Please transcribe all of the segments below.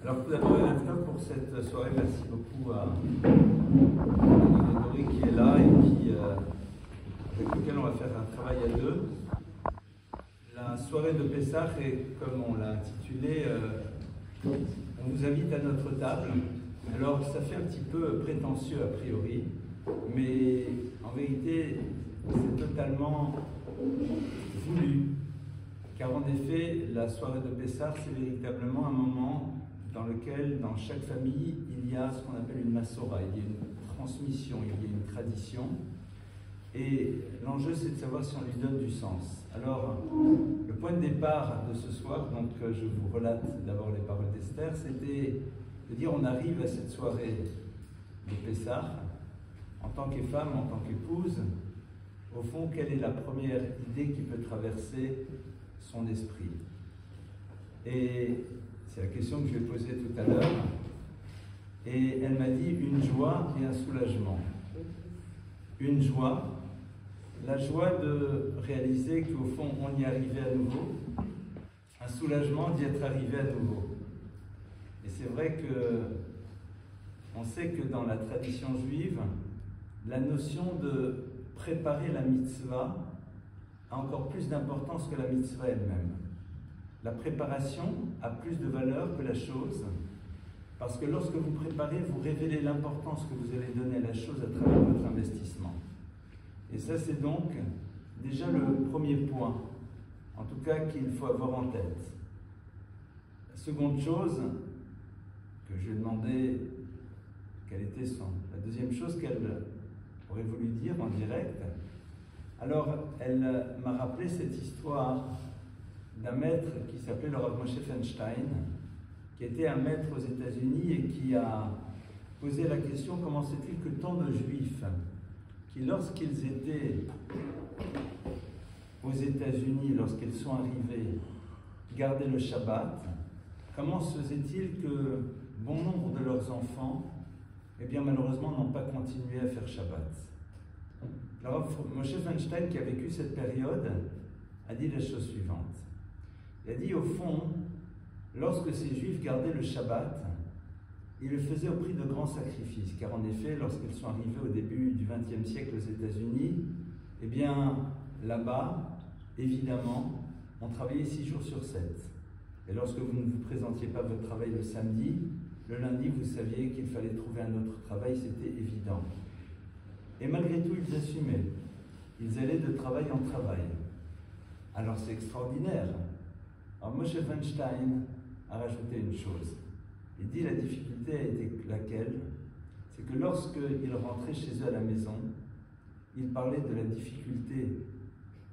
Alors tout d'abord, pour cette soirée, merci beaucoup à Grégory qui est là et avec lequel on va faire un travail à deux. La soirée de Pessah est, comme on l'a intitulé, on vous invite à notre table. Alors ça fait un petit peu prétentieux a priori, mais en vérité c'est totalement voulu. Car en effet, la soirée de Pessah, c'est véritablement un moment dans lequel, dans chaque famille, il y a ce qu'on appelle une massora, il y a une transmission, il y a une tradition. Et l'enjeu, c'est de savoir si on lui donne du sens. Alors, le point de départ de ce soir, donc je vous relate d'abord les paroles d'Esther, c'était de dire on arrive à cette soirée de Pessah, en tant que femme, en tant qu'épouse, au fond, quelle est la première idée qui peut traverser son esprit? Et c'est la question que je lui ai posée tout à l'heure. Et elle m'a dit une joie et un soulagement. Une joie, la joie de réaliser qu'au fond, on y arrivait à nouveau. Un soulagement d'y être arrivé à nouveau. Et c'est vrai que on sait que dans la tradition juive, la notion de préparer la mitzvah a encore plus d'importance que la mitzvah elle-même. La préparation a plus de valeur que la chose, parce que lorsque vous préparez, vous révélez l'importance que vous allez donner à la chose à travers votre investissement. Et ça, c'est donc déjà le premier point, en tout cas qu'il faut avoir en tête. La seconde chose que je lui ai demandé, quelle était la deuxième chose qu'elle aurait voulu dire en direct. Alors, elle m'a rappelé cette histoire d'un maître qui s'appelait le Rav Moshe Feinstein, qui était un maître aux États-Unis et qui a posé la question comment se fait-il que tant de Juifs, qui lorsqu'ils étaient aux États-Unis, lorsqu'ils sont arrivés, gardaient le Shabbat, comment se faisait-il que bon nombre de leurs enfants, eh bien malheureusement, n'ont pas continué à faire Shabbat? Alors, Moshe Feinstein, qui a vécu cette période, a dit la chose suivante. Il a dit, au fond, lorsque ces Juifs gardaient le Shabbat, ils le faisaient au prix de grands sacrifices, car en effet, lorsqu'ils sont arrivés au début du XXe siècle aux États-Unis, eh bien, là-bas, évidemment, on travaillait 6 jours sur 7. Et lorsque vous ne vous présentiez pas votre travail le samedi, le lundi, vous saviez qu'il fallait trouver un autre travail, c'était évident. Et malgré tout, ils assumaient. Ils allaient de travail en travail. Alors c'est extraordinaire. Alors Moshe Feinstein a rajouté une chose. Il dit la difficulté a été laquelle? C'est que lorsqu'ils rentraient chez eux à la maison, ils parlaient de la difficulté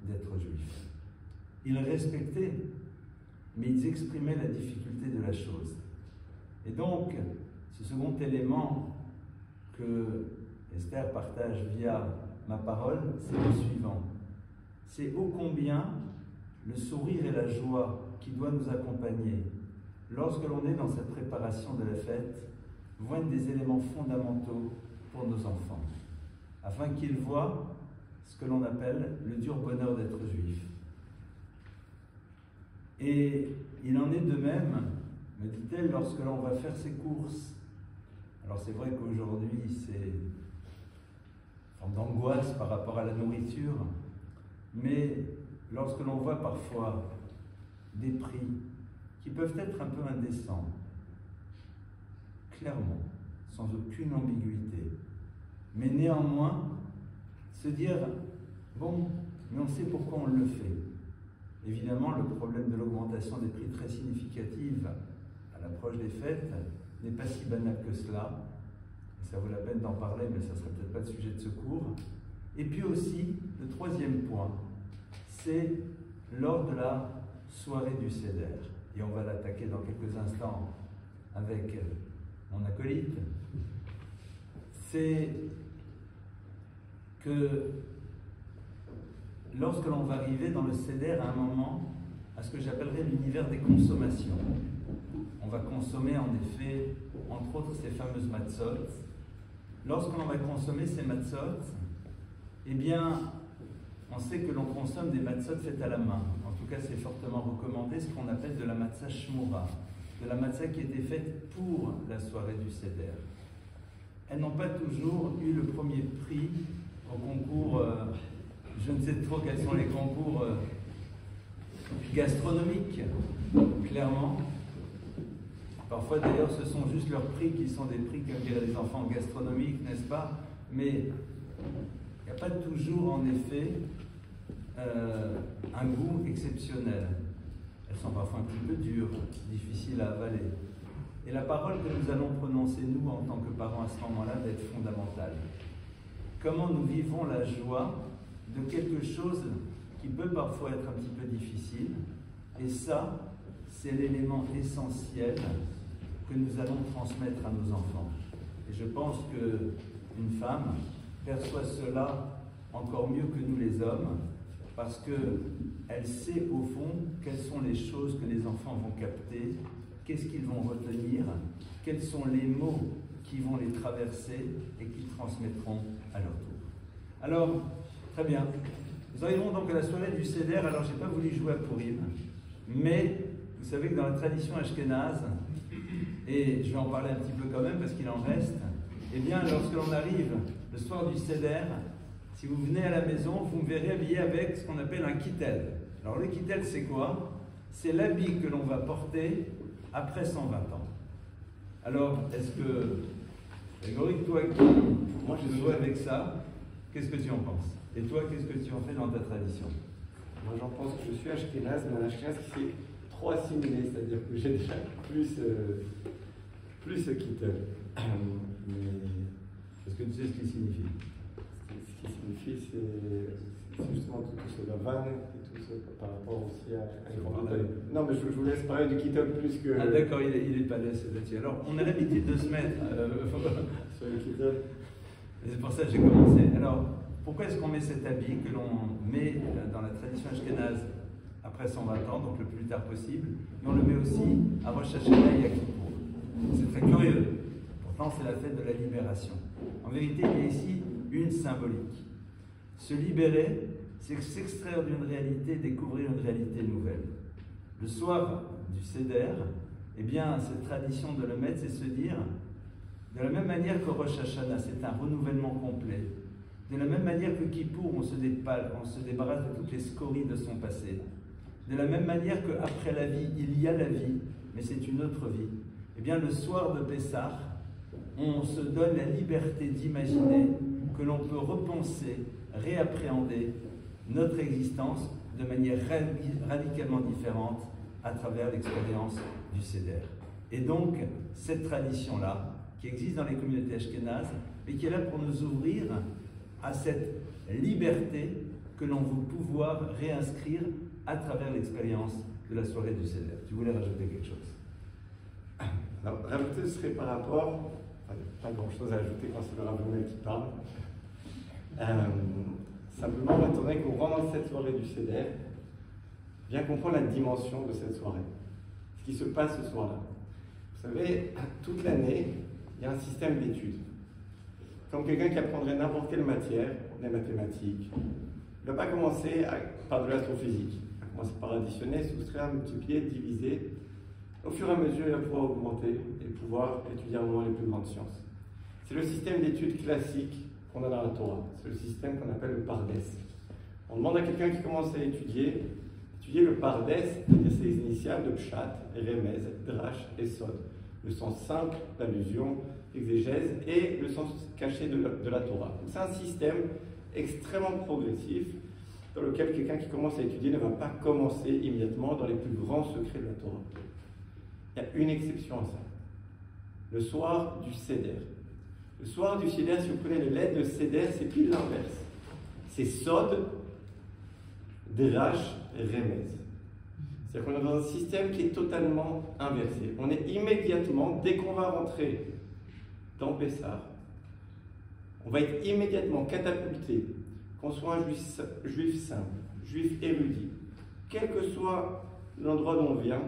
d'être juif. Ils respectaient, mais ils exprimaient la difficulté de la chose. Et donc, ce second élément que Esther partage via ma parole, c'est le suivant. C'est ô combien le sourire et la joie qui doit nous accompagner lorsque l'on est dans cette préparation de la fête vont être des éléments fondamentaux pour nos enfants, afin qu'ils voient ce que l'on appelle le dur bonheur d'être juif. Et il en est de même, me dit-elle, lorsque l'on va faire ses courses. Alors c'est vrai qu'aujourd'hui c'est d'angoisse par rapport à la nourriture, mais lorsque l'on voit parfois des prix qui peuvent être un peu indécents, clairement, sans aucune ambiguïté, mais néanmoins se dire, bon, mais on sait pourquoi on le fait. Évidemment, le problème de l'augmentation des prix très significative à l'approche des fêtes n'est pas si banal que cela. Ça vaut la peine d'en parler, mais ça ne serait peut-être pas le sujet de ce cours. Et puis aussi, le troisième point, c'est lors de la soirée du Seder. Et on va l'attaquer dans quelques instants avec mon acolyte. C'est que lorsque l'on va arriver dans le Seder à un moment, à ce que j'appellerais l'univers des consommations. On va consommer en effet, entre autres, ces fameuses matzot. Lorsque l'on va consommer ces matzot, eh bien, on sait que l'on consomme des matzot faites à la main. En tout cas, c'est fortement recommandé, ce qu'on appelle de la matzah shmura. de la matzah qui était faite pour la soirée du Seder. Elles n'ont pas toujours eu le premier prix au concours, je ne sais trop quels sont les concours gastronomiques, clairement. Parfois d'ailleurs ce sont juste leurs prix qui sont des prix, comme diraient les enfants, gastronomiques, n'est-ce pas? Mais il n'y a pas toujours en effet un goût exceptionnel. Elles sont parfois un petit peu dures, difficiles à avaler. Et la parole que nous allons prononcer, nous, en tant que parents, à ce moment-là, va être fondamentale. Comment nous vivons la joie de quelque chose qui peut parfois être un petit peu difficile. Et ça, c'est l'élément essentiel que nous allons transmettre à nos enfants. Et je pense qu'une femme perçoit cela encore mieux que nous les hommes, parce qu'elle sait au fond quelles sont les choses que les enfants vont capter, qu'est-ce qu'ils vont retenir, quels sont les mots qui vont les traverser et qu'ils transmettront à leur tour. Alors, très bien. Nous arrivons donc à la soirée du Seder. Alors, je n'ai pas voulu jouer à Purim, mais vous savez que dans la tradition ashkénaze, et je vais en parler un petit peu quand même parce qu'il en reste, eh bien, lorsque l'on arrive le soir du Seder, si vous venez à la maison, vous me verrez habillé avec ce qu'on appelle un kittel. Alors, le kittel, c'est quoi? C'est l'habit que l'on va porter après 120 ans. Alors, est-ce que, Grégory, toi qui moi je joue avec ça, qu'est-ce que tu en penses? Et toi, qu'est-ce que tu en fais dans ta tradition? Moi, j'en pense que je suis ashkénaze, mais un ashkénaze qui s'est trop assimilé, c'est-à-dire que j'ai déjà plus kittel. Est-ce que tu sais ce qu'il signifie? Ce qui signifie, c'est justement tout ce lavane et tout ce par rapport aussi à une grande taille. Non, mais je vous laisse parler du kittel plus que. Ah, d'accord, il est pas laissé là-dessus. Alors, on a l'habitude de se mettre sur le kittel. C'est pour ça que j'ai commencé. Alors, pourquoi est-ce qu'on met cet habit que l'on met dans la tradition ashkénaze après 120 ans, donc le plus tard possible, mais on le met aussi à Rosh Hashanah et à Kippour? C'est très curieux. Pourtant, c'est la fête de la libération. En vérité, il y a ici une symbolique. Se libérer, c'est s'extraire d'une réalité, découvrir une réalité nouvelle. Le soir du Seder, eh bien, cette tradition de le mettre, c'est se dire, de la même manière que Rosh Hashanah, c'est un renouvellement complet. De la même manière que Kippour, on se débarrasse de toutes les scories de son passé. De la même manière qu'après la vie, il y a la vie, mais c'est une autre vie. Eh bien, le soir de Pessah, on se donne la liberté d'imaginer que l'on peut repenser, réappréhender notre existence de manière radicalement différente à travers l'expérience du Seder. Et donc, cette tradition-là, qui existe dans les communautés ashkénazes, mais qui est là pour nous ouvrir à cette liberté que l'on veut pouvoir réinscrire à travers l'expérience de la soirée du Seder. Tu voulais rajouter quelque chose? Alors, rajouter, ce serait par rapport, pas grand-chose à ajouter quand c'est le Rav Yoel qui parle. Simplement, étant donné qu'on rentre dans cette soirée du Seder, bien comprendre la dimension de cette soirée, ce qui se passe ce soir-là. Vous savez, toute l'année, il y a un système d'études. Comme quelqu'un qui apprendrait n'importe quelle matière, les mathématiques, il ne va pas commencer par de l'astrophysique. Il va commencer par additionner, soustraire, multiplier, diviser. Au fur et à mesure, il va pouvoir augmenter et pouvoir étudier à un moment les plus grandes sciences. C'est le système d'études classique qu'on a dans la Torah. C'est le système qu'on appelle le Pardes. On demande à quelqu'un qui commence à étudier le Pardes, c'est-à-dire ses initiales de Pshat, Remez, Drash et Sod. Le sens simple, l'allusion, l'exégèse et le sens caché de la Torah. C'est un système extrêmement progressif dans lequel quelqu'un qui commence à étudier ne va pas commencer immédiatement dans les plus grands secrets de la Torah. Il y a une exception à ça. Le soir du Seder. Le soir du Seder, si vous prenez les lettres de Seder, c'est pile l'inverse. C'est Sod, Drash et Remez. C'est-à-dire qu'on est dans un système qui est totalement inversé. On est immédiatement, dès qu'on va rentrer dans Pessah, on va être immédiatement catapulté, qu'on soit un juif simple, juif érudit, quel que soit l'endroit d'où on vient,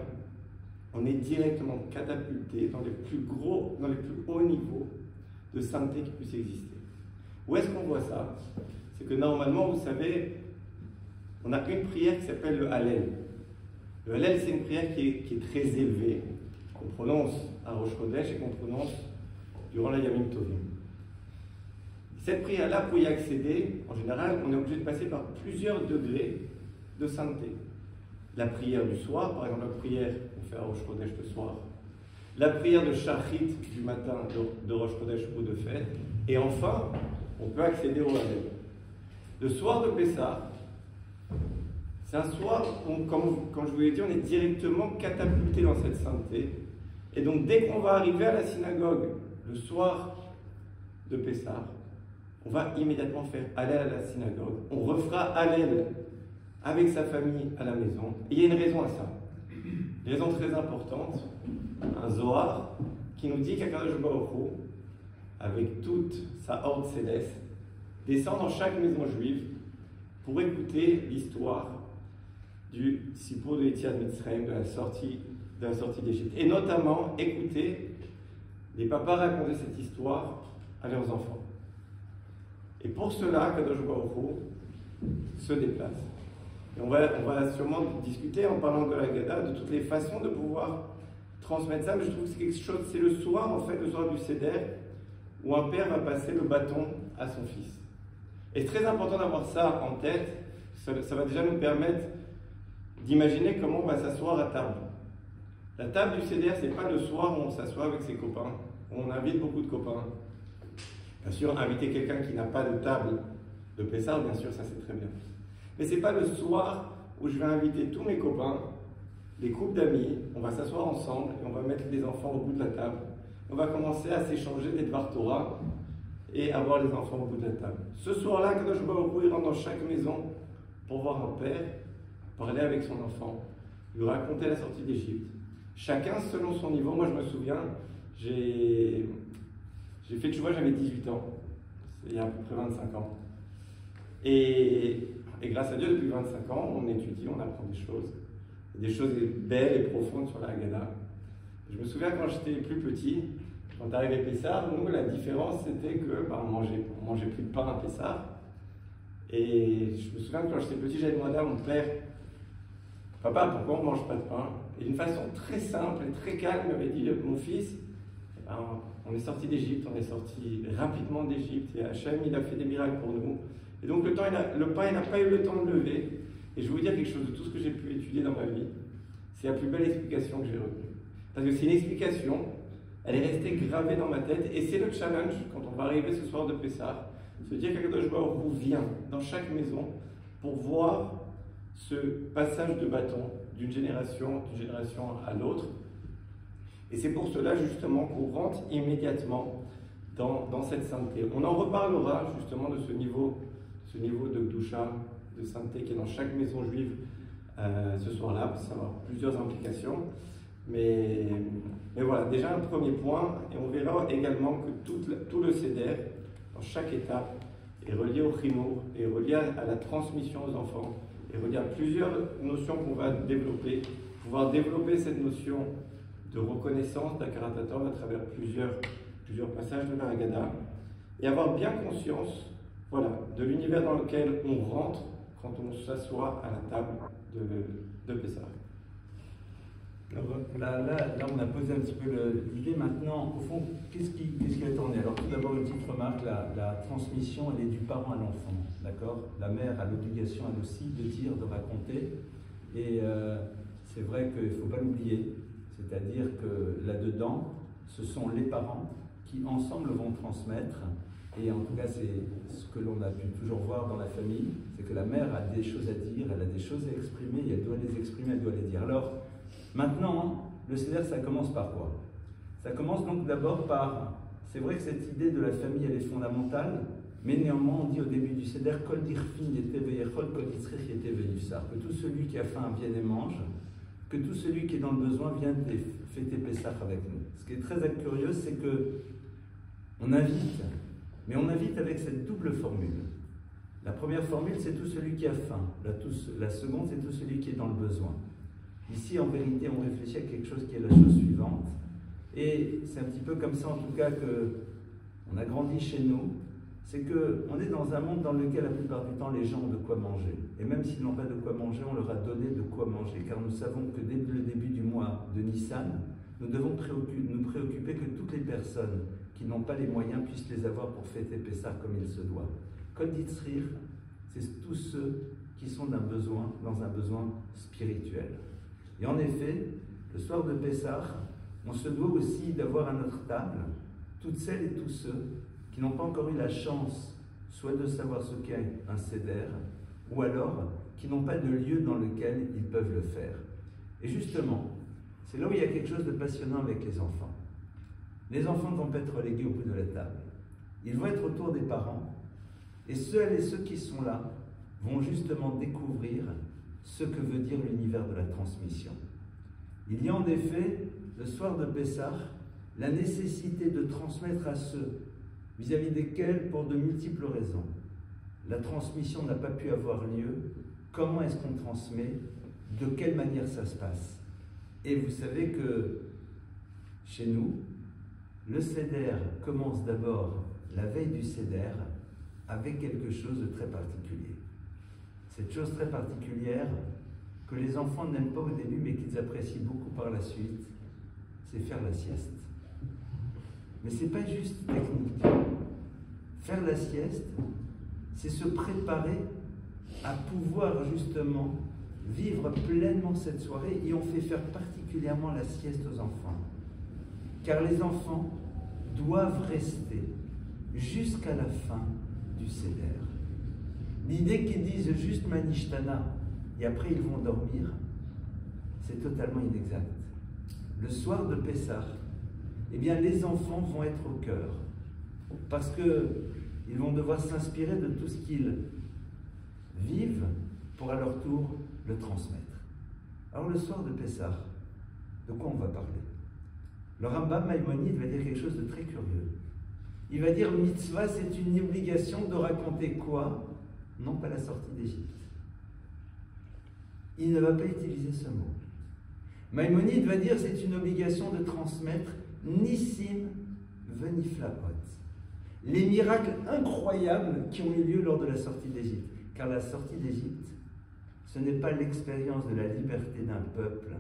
on est directement catapulté dans les plus hauts niveaux de sainteté qui puissent exister. Où est-ce qu'on voit ça? C'est que normalement, vous savez, on a une prière qui s'appelle le Hallel. Le Hallel, c'est une prière qui est très élevée. qu'on prononce à Rosh Chodesh et qu'on prononce durant la Yamim Tovim. Cette prière-là, pour y accéder, en général, on est obligé de passer par plusieurs degrés de sainteté. La prière du soir, par exemple la prière qu'on fait à Rosh Chodesh le soir, la prière de Shachrit du matin de Rosh Chodesh ou de fête, et enfin, on peut accéder au Hallel. Le soir de Pessah, c'est un soir où, comme je vous l'ai dit, on est directement catapulté dans cette sainteté. Et donc, dès qu'on va arriver à la synagogue le soir de Pessah, on va immédiatement faire Hallel à la synagogue. On refera Hallel avec sa famille à la maison. Et il y a une raison à ça. Une raison très importante. Un Zohar qui nous dit qu'Akadosh Baruch Hu, avec toute sa horde céleste, descend dans chaque maison juive pour écouter l'histoire du Sipur de Yetziat Mitzrayim, de la sortie d'Égypte. Et notamment, écouter les papas raconter cette histoire à leurs enfants. Et pour cela, Kadosh Baruch Hu se déplace. Et on va sûrement discuter en parlant de la Haggadah, de toutes les façons de pouvoir transmettre ça, mais je trouve que c'est quelque chose, c'est le soir, en fait, le soir du Seder, où un père va passer le bâton à son fils. Et c'est très important d'avoir ça en tête, ça va déjà nous permettre d'imaginer comment on va s'asseoir à table. La table du Seder, c'est pas le soir où on s'assoit avec ses copains, où on invite beaucoup de copains. Bien sûr, inviter quelqu'un qui n'a pas de table de Pessah, bien sûr, ça c'est très bien. Mais c'est pas le soir où je vais inviter tous mes copains, des couples d'amis, on va s'asseoir ensemble et on va mettre les enfants au bout de la table. On va commencer à s'échanger des Dvar Torah et avoir les enfants au bout de la table. Ce soir-là, Kadosh Baruch Hu, il rentre dans chaque maison pour voir un père parler avec son enfant, lui raconter la sortie d'Égypte. Chacun selon son niveau. Moi, je me souviens, j'ai fait Tchouva, j'avais 18 ans. C'est il y a à peu près 25 ans. Et grâce à Dieu, depuis 25 ans, on étudie, on apprend des choses belles et profondes sur la Haggadah. Je me souviens quand j'étais plus petit, quand arrivait Pessah, nous, la différence, c'était que on mangeait plus de pain à Pessah. Et je me souviens que quand j'étais petit, j'avais demandé à mon père, papa, pourquoi on ne mange pas de pain? Et d'une façon très simple et très calme, il m'avait dit, mon fils, on est sorti d'Égypte, on est sorti rapidement d'Égypte, et Hachem, il a fait des miracles pour nous. Et donc le pain, il n'a pas eu le temps de lever. Et je vais vous dire quelque chose de tout ce que j'ai pu étudier dans ma vie. C'est la plus belle explication que j'ai retenue. Parce que c'est une explication, elle est restée gravée dans ma tête, et c'est le challenge, quand on va arriver ce soir de Pessah, se dire qu'Akadosh Baruch Hu vient dans chaque maison pour voir ce passage de bâton d'une génération à l'autre. Et c'est pour cela justement qu'on rentre immédiatement dans cette sainteté. On en reparlera justement de ce niveau de Gdusha, de sainteté qui est dans chaque maison juive ce soir-là, parce que ça va avoir plusieurs implications. Mais voilà, déjà un premier point, et on verra également que tout le Seder, dans chaque étape, est relié au chinour, est relié à la transmission aux enfants, est relié à plusieurs notions qu'on va développer, pouvoir développer cette notion de reconnaissance d'Hakarat Hatov à travers plusieurs passages de la Haggadah, et avoir bien conscience, voilà, de l'univers dans lequel on rentre quand on s'assoit à la table de Pessah. Là, on a posé un petit peu l'idée. Maintenant, au fond, qu'est-ce qui a tourné? Alors, tout d'abord, une petite remarque, la transmission, elle est du parent à l'enfant, d'accord? La mère a l'obligation, elle aussi, de dire, de raconter. Et c'est vrai qu'il ne faut pas l'oublier. C'est-à-dire que là-dedans, ce sont les parents qui, ensemble, vont transmettre. Et en tout cas, c'est ce que l'on a pu toujours voir dans la famille, c'est que la mère a des choses à dire, elle a des choses à exprimer, et elle doit les exprimer, elle doit les dire. Alors, maintenant, le Seder, ça commence par quoi? Ça commence donc d'abord par... C'est vrai que cette idée de la famille, elle est fondamentale, mais néanmoins, on dit au début du Seder, Kol dirfin yete veyechol, kol yitzrich yete veyusar, que tout celui qui a faim vienne et mange, que tout celui qui est dans le besoin vienne fêter Pessah avec nous. Ce qui est très curieux, c'est que on invite, mais on invite avec cette double formule. La première formule, c'est tout celui qui a faim. La seconde, c'est tout celui qui est dans le besoin. Ici, en vérité, on réfléchit à quelque chose qui est la chose suivante. Et c'est un petit peu comme ça, en tout cas, qu'on a grandi chez nous. C'est qu'on est dans un monde dans lequel, la plupart du temps, les gens ont de quoi manger. Et même s'ils n'ont pas de quoi manger, on leur a donné de quoi manger. Car nous savons que dès le début du mois de Nissan, nous devons nous préoccuper que toutes les personnes qui n'ont pas les moyens puissent les avoir pour fêter Pessah comme il se doit. Kol Ditzrir, c'est tous ceux qui sont dans un besoin spirituel. Et en effet, le soir de Pessah, on se doit aussi d'avoir à notre table toutes celles et tous ceux qui n'ont pas encore eu la chance soit de savoir ce qu'est un seder, ou alors qui n'ont pas de lieu dans lequel ils peuvent le faire. Et justement, c'est là où il y a quelque chose de passionnant avec les enfants. Les enfants vont être relégués au bout de la table. Ils vont être autour des parents, et celles et ceux qui sont là vont justement découvrir ce que veut dire l'univers de la transmission. Il y a en effet, le soir de Pessah, la nécessité de transmettre à ceux vis-à-vis desquels, pour de multiples raisons, la transmission n'a pas pu avoir lieu. Comment est-ce qu'on transmet? De quelle manière ça se passe? Et vous savez que chez nous, le Seder commence d'abord la veille du Seder avec quelque chose de très particulier. Cette chose très particulière que les enfants n'aiment pas au début mais qu'ils apprécient beaucoup par la suite, c'est faire la sieste. Mais ce n'est pas juste technique. Faire la sieste, c'est se préparer à pouvoir justement vivre pleinement cette soirée, et on fait faire particulièrement la sieste aux enfants. Car les enfants doivent rester jusqu'à la fin du Seder. L'idée qu'ils disent juste Manishtana et après ils vont dormir, c'est totalement inexact. Le soir de Pessah, eh bien les enfants vont être au cœur, parce qu'ils vont devoir s'inspirer de tout ce qu'ils vivent pour à leur tour le transmettre. Alors le soir de Pessah, de quoi on va parler? Le Rambam Maïmonide va dire quelque chose de très curieux. Il va dire mitzvah, c'est une obligation de raconter quoi? Non pas la sortie d'Égypte. Il ne va pas utiliser ce mot. Maïmonide va dire c'est une obligation de transmettre Nissim Veniflaot, les miracles incroyables qui ont eu lieu lors de la sortie d'Égypte. Car la sortie d'Égypte, ce n'est pas l'expérience de la liberté d'un peuple,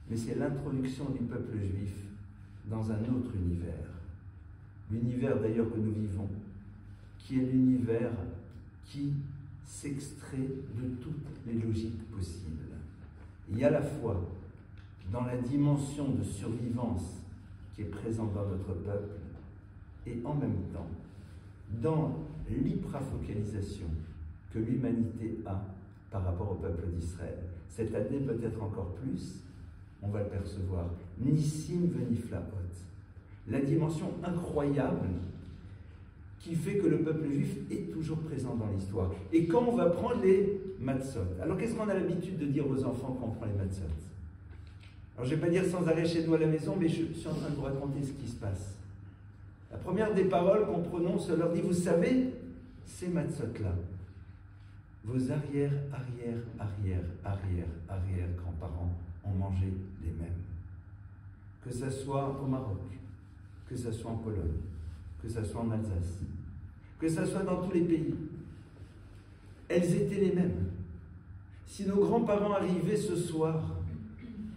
mais c'est l'introduction du peuple juif dans un autre univers. L'univers d'ailleurs que nous vivons, qui est l'univers qui s'extrait de toutes les logiques possibles. Il y a à la fois dans la dimension de survivance qui est présente dans notre peuple, et en même temps dans l'hyprafocalisation que l'humanité a par rapport au peuple d'Israël. Cette année peut-être encore plus, on va le percevoir. Nissim Veniflaot, la dimension incroyable qui fait que le peuple juif est toujours présent dans l'histoire. Et quand on va prendre les matzot, alors qu'est-ce qu'on a l'habitude de dire aux enfants quand on prend les matzot? Alors je ne vais pas dire sans arrêt chez nous à la maison, mais je suis en train de vous raconter ce qui se passe. La première des paroles qu'on prononce, on leur dit, vous savez, ces matzot-là, vos arrière-grands-parents ont mangé les mêmes. Que ça soit au Maroc, que ça soit en Pologne, que ça soit en Alsace, que ça soit dans tous les pays. Elles étaient les mêmes. Si nos grands-parents arrivaient ce soir,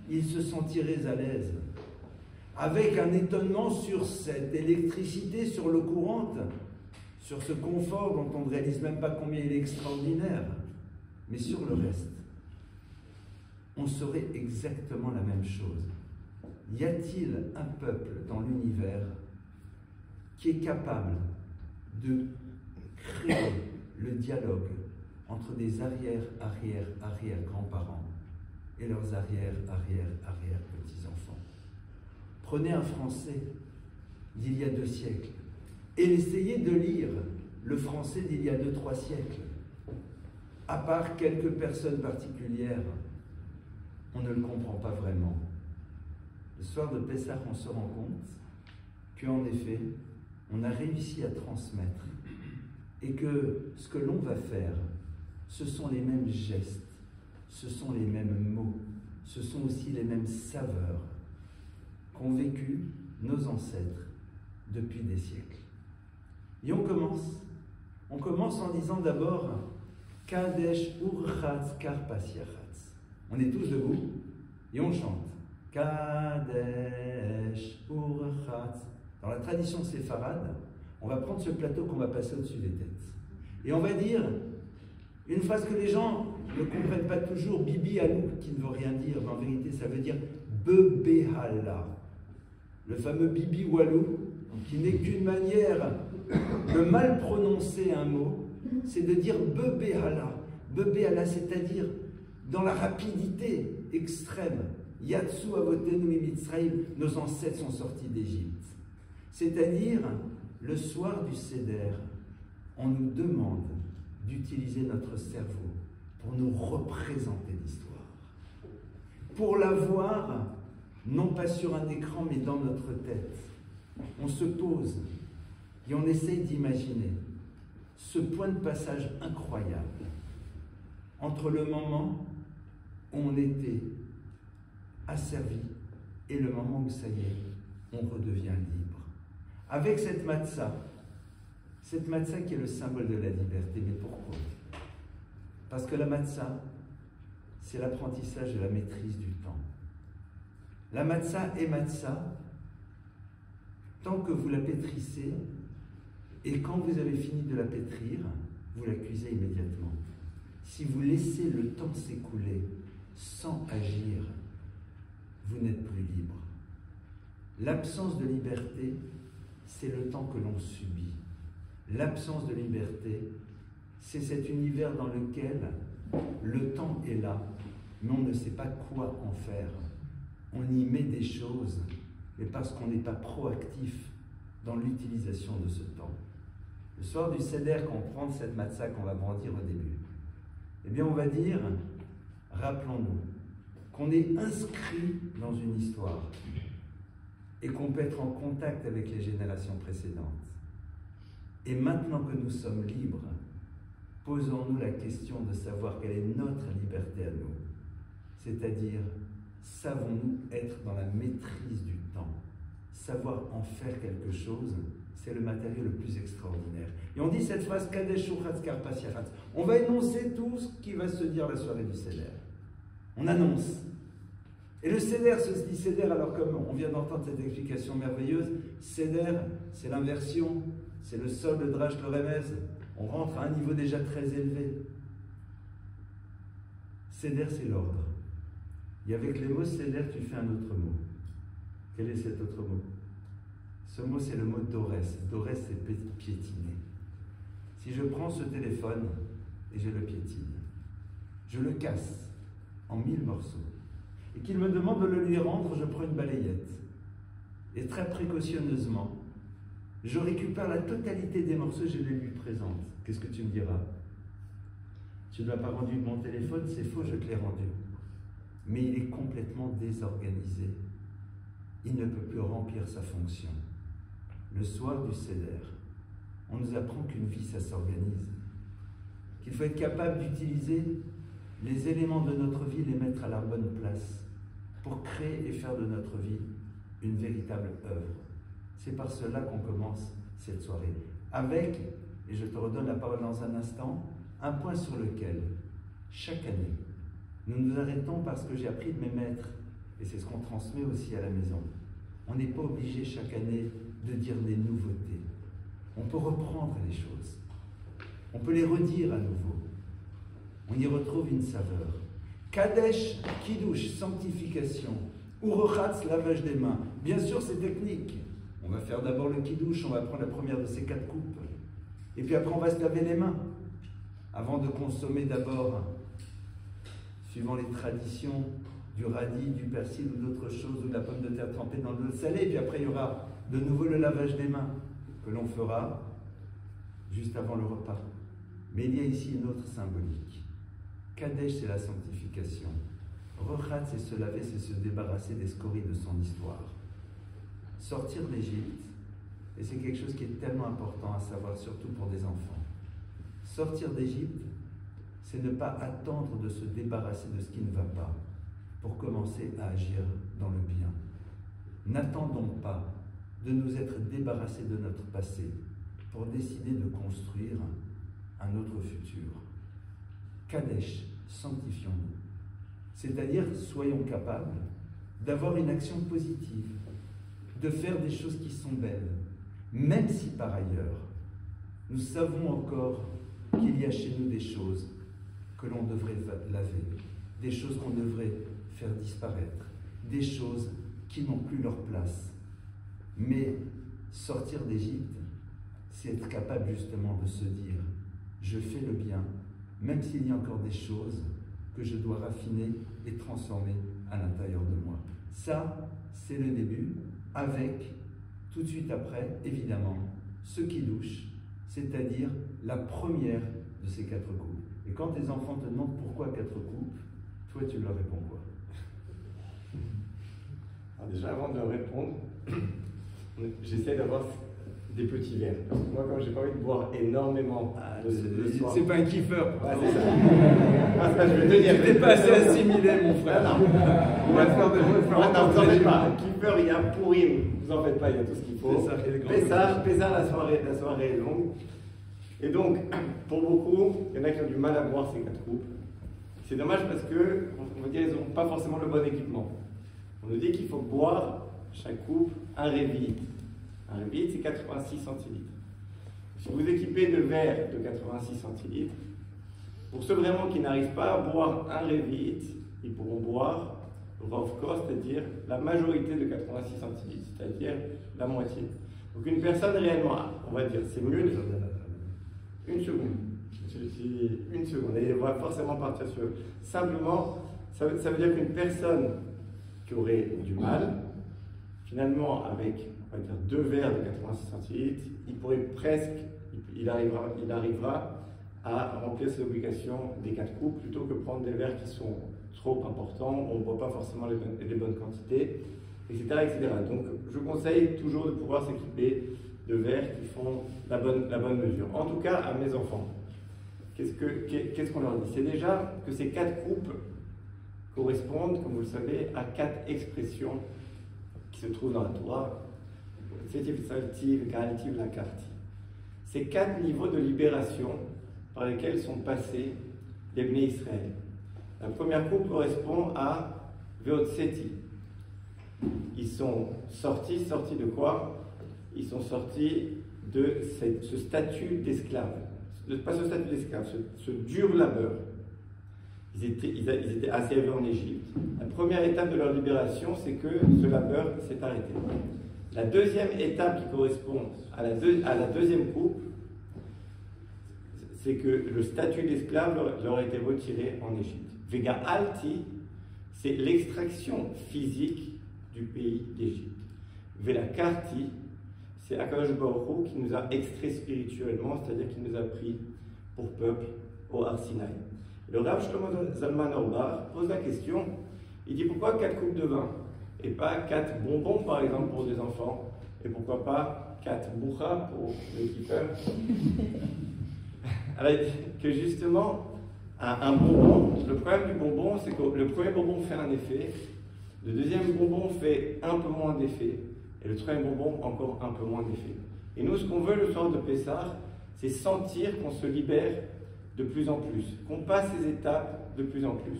ils se sentiraient à l'aise, avec un étonnement sur cette électricité, sur l'eau courante, sur ce confort dont on ne réalise même pas combien il est extraordinaire, mais sur le reste, on saurait exactement la même chose. Y a-t-il un peuple dans l'univers qui est capable de créer le dialogue entre des arrière-grands-parents et leurs arrière-petits-enfants? Prenez un Français d'il y a 2 siècles et essayez de lire le français d'il y a 2-3 siècles. À part quelques personnes particulières, on ne le comprend pas vraiment. Le soir de Pessah, on se rend compte qu'en effet, on a réussi à transmettre et que ce que l'on va faire, ce sont les mêmes gestes, ce sont les mêmes mots, ce sont aussi les mêmes saveurs qu'ont vécu nos ancêtres depuis des siècles. Et on commence en disant d'abord Kadesh Urchatz Karpas Yachatz. On est tous debout et on chante Kadesh Urchatz. Dans la tradition séfarade, on va prendre ce plateau qu'on va passer au-dessus des têtes. Et on va dire, une phrase que les gens ne comprennent pas toujours, Bibi Alou, qui ne veut rien dire, mais en vérité ça veut dire Bebehala. Le fameux Bibi Walou, qui n'est qu'une manière de mal prononcer un mot, c'est de dire Bebehala. Bebehala, c'est-à-dire dans la rapidité extrême. Yatsu avotenu mimitzraïm, nos ancêtres sont sortis d'Égypte. C'est-à-dire, le soir du Seder, on nous demande d'utiliser notre cerveau pour nous représenter l'histoire. Pour la voir, non pas sur un écran, mais dans notre tête. On se pose et on essaye d'imaginer ce point de passage incroyable entre le moment où on était asservi et le moment où ça y est, on redevient libre. Avec cette matzah qui est le symbole de la liberté. Mais pourquoi? Parce que la matzah, c'est l'apprentissage de la maîtrise du temps. La matzah est matzah tant que vous la pétrissez, et quand vous avez fini de la pétrir, vous la cuisez immédiatement. Si vous laissez le temps s'écouler sans agir, vous n'êtes plus libre. L'absence de liberté, c'est le temps que l'on subit. L'absence de liberté, c'est cet univers dans lequel le temps est là, mais on ne sait pas quoi en faire. On y met des choses, mais parce qu'on n'est pas proactif dans l'utilisation de ce temps. Le soir du Seder, quand on prend cette matzah qu'on va brandir au début, eh bien on va dire, rappelons-nous, qu'on est inscrit dans une histoire et qu'on peut être en contact avec les générations précédentes. Et maintenant que nous sommes libres, posons-nous la question de savoir quelle est notre liberté à nous. C'est-à-dire, savons-nous être dans la maîtrise du temps? Savoir en faire quelque chose, c'est le matériau le plus extraordinaire. Et on dit cette phrase, Kadesh Uchatz Karpas Yachatz. On va énoncer tout ce qui va se dire la soirée du Seder. On annonce. Et le Seder se dit Seder, alors comme on vient d'entendre cette explication merveilleuse, Seder, c'est l'inversion, c'est le sol de Drash le Remez. On rentre à un niveau déjà très élevé. Seder, c'est l'ordre. Et avec les mots Seder, tu fais un autre mot. Quel est cet autre mot? Ce mot, c'est le mot Dorès. Dorès, c'est piétiner. Si je prends ce téléphone et je le piétine, je le casse en 1000 morceaux, et qu'il me demande de le lui rendre, je prends une balayette. Et très précautionneusement, je récupère la totalité des morceaux et je les lui présente. Qu'est-ce que tu me diras? Tu ne m'as pas rendu mon téléphone, c'est faux, je te l'ai rendu. Mais il est complètement désorganisé. Il ne peut plus remplir sa fonction. Le soir du Seder, on nous apprend qu'une vie, ça s'organise. Qu'il faut être capable d'utiliser les éléments de notre vie, les mettre à la bonne place, pour créer et faire de notre vie une véritable œuvre. C'est par cela qu'on commence cette soirée. Avec, et je te redonne la parole dans un instant, un point sur lequel, chaque année, nous nous arrêtons parce que j'ai appris de mes maîtres, et c'est ce qu'on transmet aussi à la maison. On n'est pas obligé chaque année de dire des nouveautés. On peut reprendre les choses. On peut les redire à nouveau. On y retrouve une saveur. Kadesh, Kiddush, sanctification. Urochatz, lavage des mains. Bien sûr, c'est technique. On va faire d'abord le Kiddush, on va prendre la première de ces 4 coupes. Et puis après, on va se laver les mains. Avant de consommer d'abord, suivant les traditions, du radis, du persil ou d'autres choses, ou de la pomme de terre trempée dans de l'eau salée. Et puis après, il y aura de nouveau le lavage des mains que l'on fera juste avant le repas. Mais il y a ici une autre symbolique. Kadesh, c'est la sanctification. Rochat, c'est se laver, c'est se débarrasser des scories de son histoire. Sortir d'Égypte, et c'est quelque chose qui est tellement important à savoir, surtout pour des enfants. Sortir d'Égypte, c'est ne pas attendre de se débarrasser de ce qui ne va pas pour commencer à agir dans le bien. N'attendons pas de nous être débarrassés de notre passé pour décider de construire un autre futur. Kadesh, sanctifions-nous. C'est-à-dire, soyons capables d'avoir une action positive, de faire des choses qui sont belles, même si par ailleurs, nous savons encore qu'il y a chez nous des choses que l'on devrait laver, des choses qu'on devrait faire disparaître, des choses qui n'ont plus leur place. Mais sortir d'Égypte, c'est être capable justement de se dire « je fais le bien », même s'il y a encore des choses que je dois raffiner et transformer à l'intérieur de moi. Ça, c'est le début, avec, tout de suite après, évidemment, ce qui douche, c'est-à-dire la première de ces 4 coupes. Et quand tes enfants te demandent pourquoi 4 coupes, toi tu leur réponds quoi? Alors déjà, avant de leur répondre, j'essaie d'avoir des petits verres. Parce que moi, quand j'ai pas envie de boire énormément le soir. C'est pas un kiffeur. Ouais, c'est ça. Ça, je vais te dire. T'es pas assez assimilé, mon frère. Non. On va faire des non, vous en faites pas. Kiffer, il y a Pourim. Vous en faites pas, il y a tout ce qu'il faut. Pessah, la soirée est longue. Et donc, pour beaucoup, il y en a qui ont du mal à boire ces 4 coupes. C'est dommage parce que, on va dire, ils n'ont pas forcément le bon équipement. On nous dit qu'il faut boire chaque coupe un révit. Un révit, c'est 86 centilitres. Si vous équipez de verres de 86 centilitres, pour ceux vraiment qui n'arrivent pas à boire un révit, ils pourront boire Rovko, c'est-à-dire la majorité de 86 centilitres, c'est-à-dire la moitié. Donc une personne réellement, on va dire, c'est mieux de... Une seconde. Une seconde. Et on va forcément partir sur... Simplement, ça veut dire qu'une personne qui aurait du mal, finalement, avec, on va dire, 2 verres de 86 centilitres, il pourrait presque, il arrivera à remplir ses obligations des 4 coupes, plutôt que prendre des verres qui sont trop importants, on ne boit pas forcément les bonnes quantités, etc., etc. Donc, je conseille toujours de pouvoir s'équiper de verres qui font la bonne mesure. En tout cas, à mes enfants, qu'est-ce qu'on leur dit? C'est déjà que ces 4 coupes correspondent, comme vous le savez, à 4 expressions qui se trouvent dans la Torah. Ces 4 niveaux de libération par lesquels sont passés les Bnei Israël. La première coupe correspond à Veotseti. Ils sont sortis de quoi? Ils sont sortis de ce statut d'esclave. Pas ce statut d'esclave, ce dur labeur. Ils étaient asservis en Égypte. La première étape de leur libération, c'est que ce labeur s'est arrêté. La deuxième étape qui correspond à la deuxième coupe, c'est que le statut d'esclave leur a été retiré en Égypte. Vega Alti, c'est l'extraction physique du pays d'Égypte. Vela Karti, c'est Akadosh Baruch Hu qui nous a extraits spirituellement, c'est-à-dire qui nous a pris pour peuple au Har Sinaï. Le Rav Shlomo Zalman Auerbach pose la question, il dit pourquoi 4 coupes de vin et pas 4 bonbons par exemple pour des enfants, et pourquoi pas 4 bouchas pour les keepers. Alors il dit que justement, un bonbon, le problème du bonbon, c'est que le premier bonbon fait un effet, le deuxième bonbon fait un peu moins d'effet, et le troisième bonbon encore un peu moins d'effet. Et nous, ce qu'on veut le soir de Pessah, c'est sentir qu'on se libère de plus en plus, qu'on passe ces étapes de plus en plus.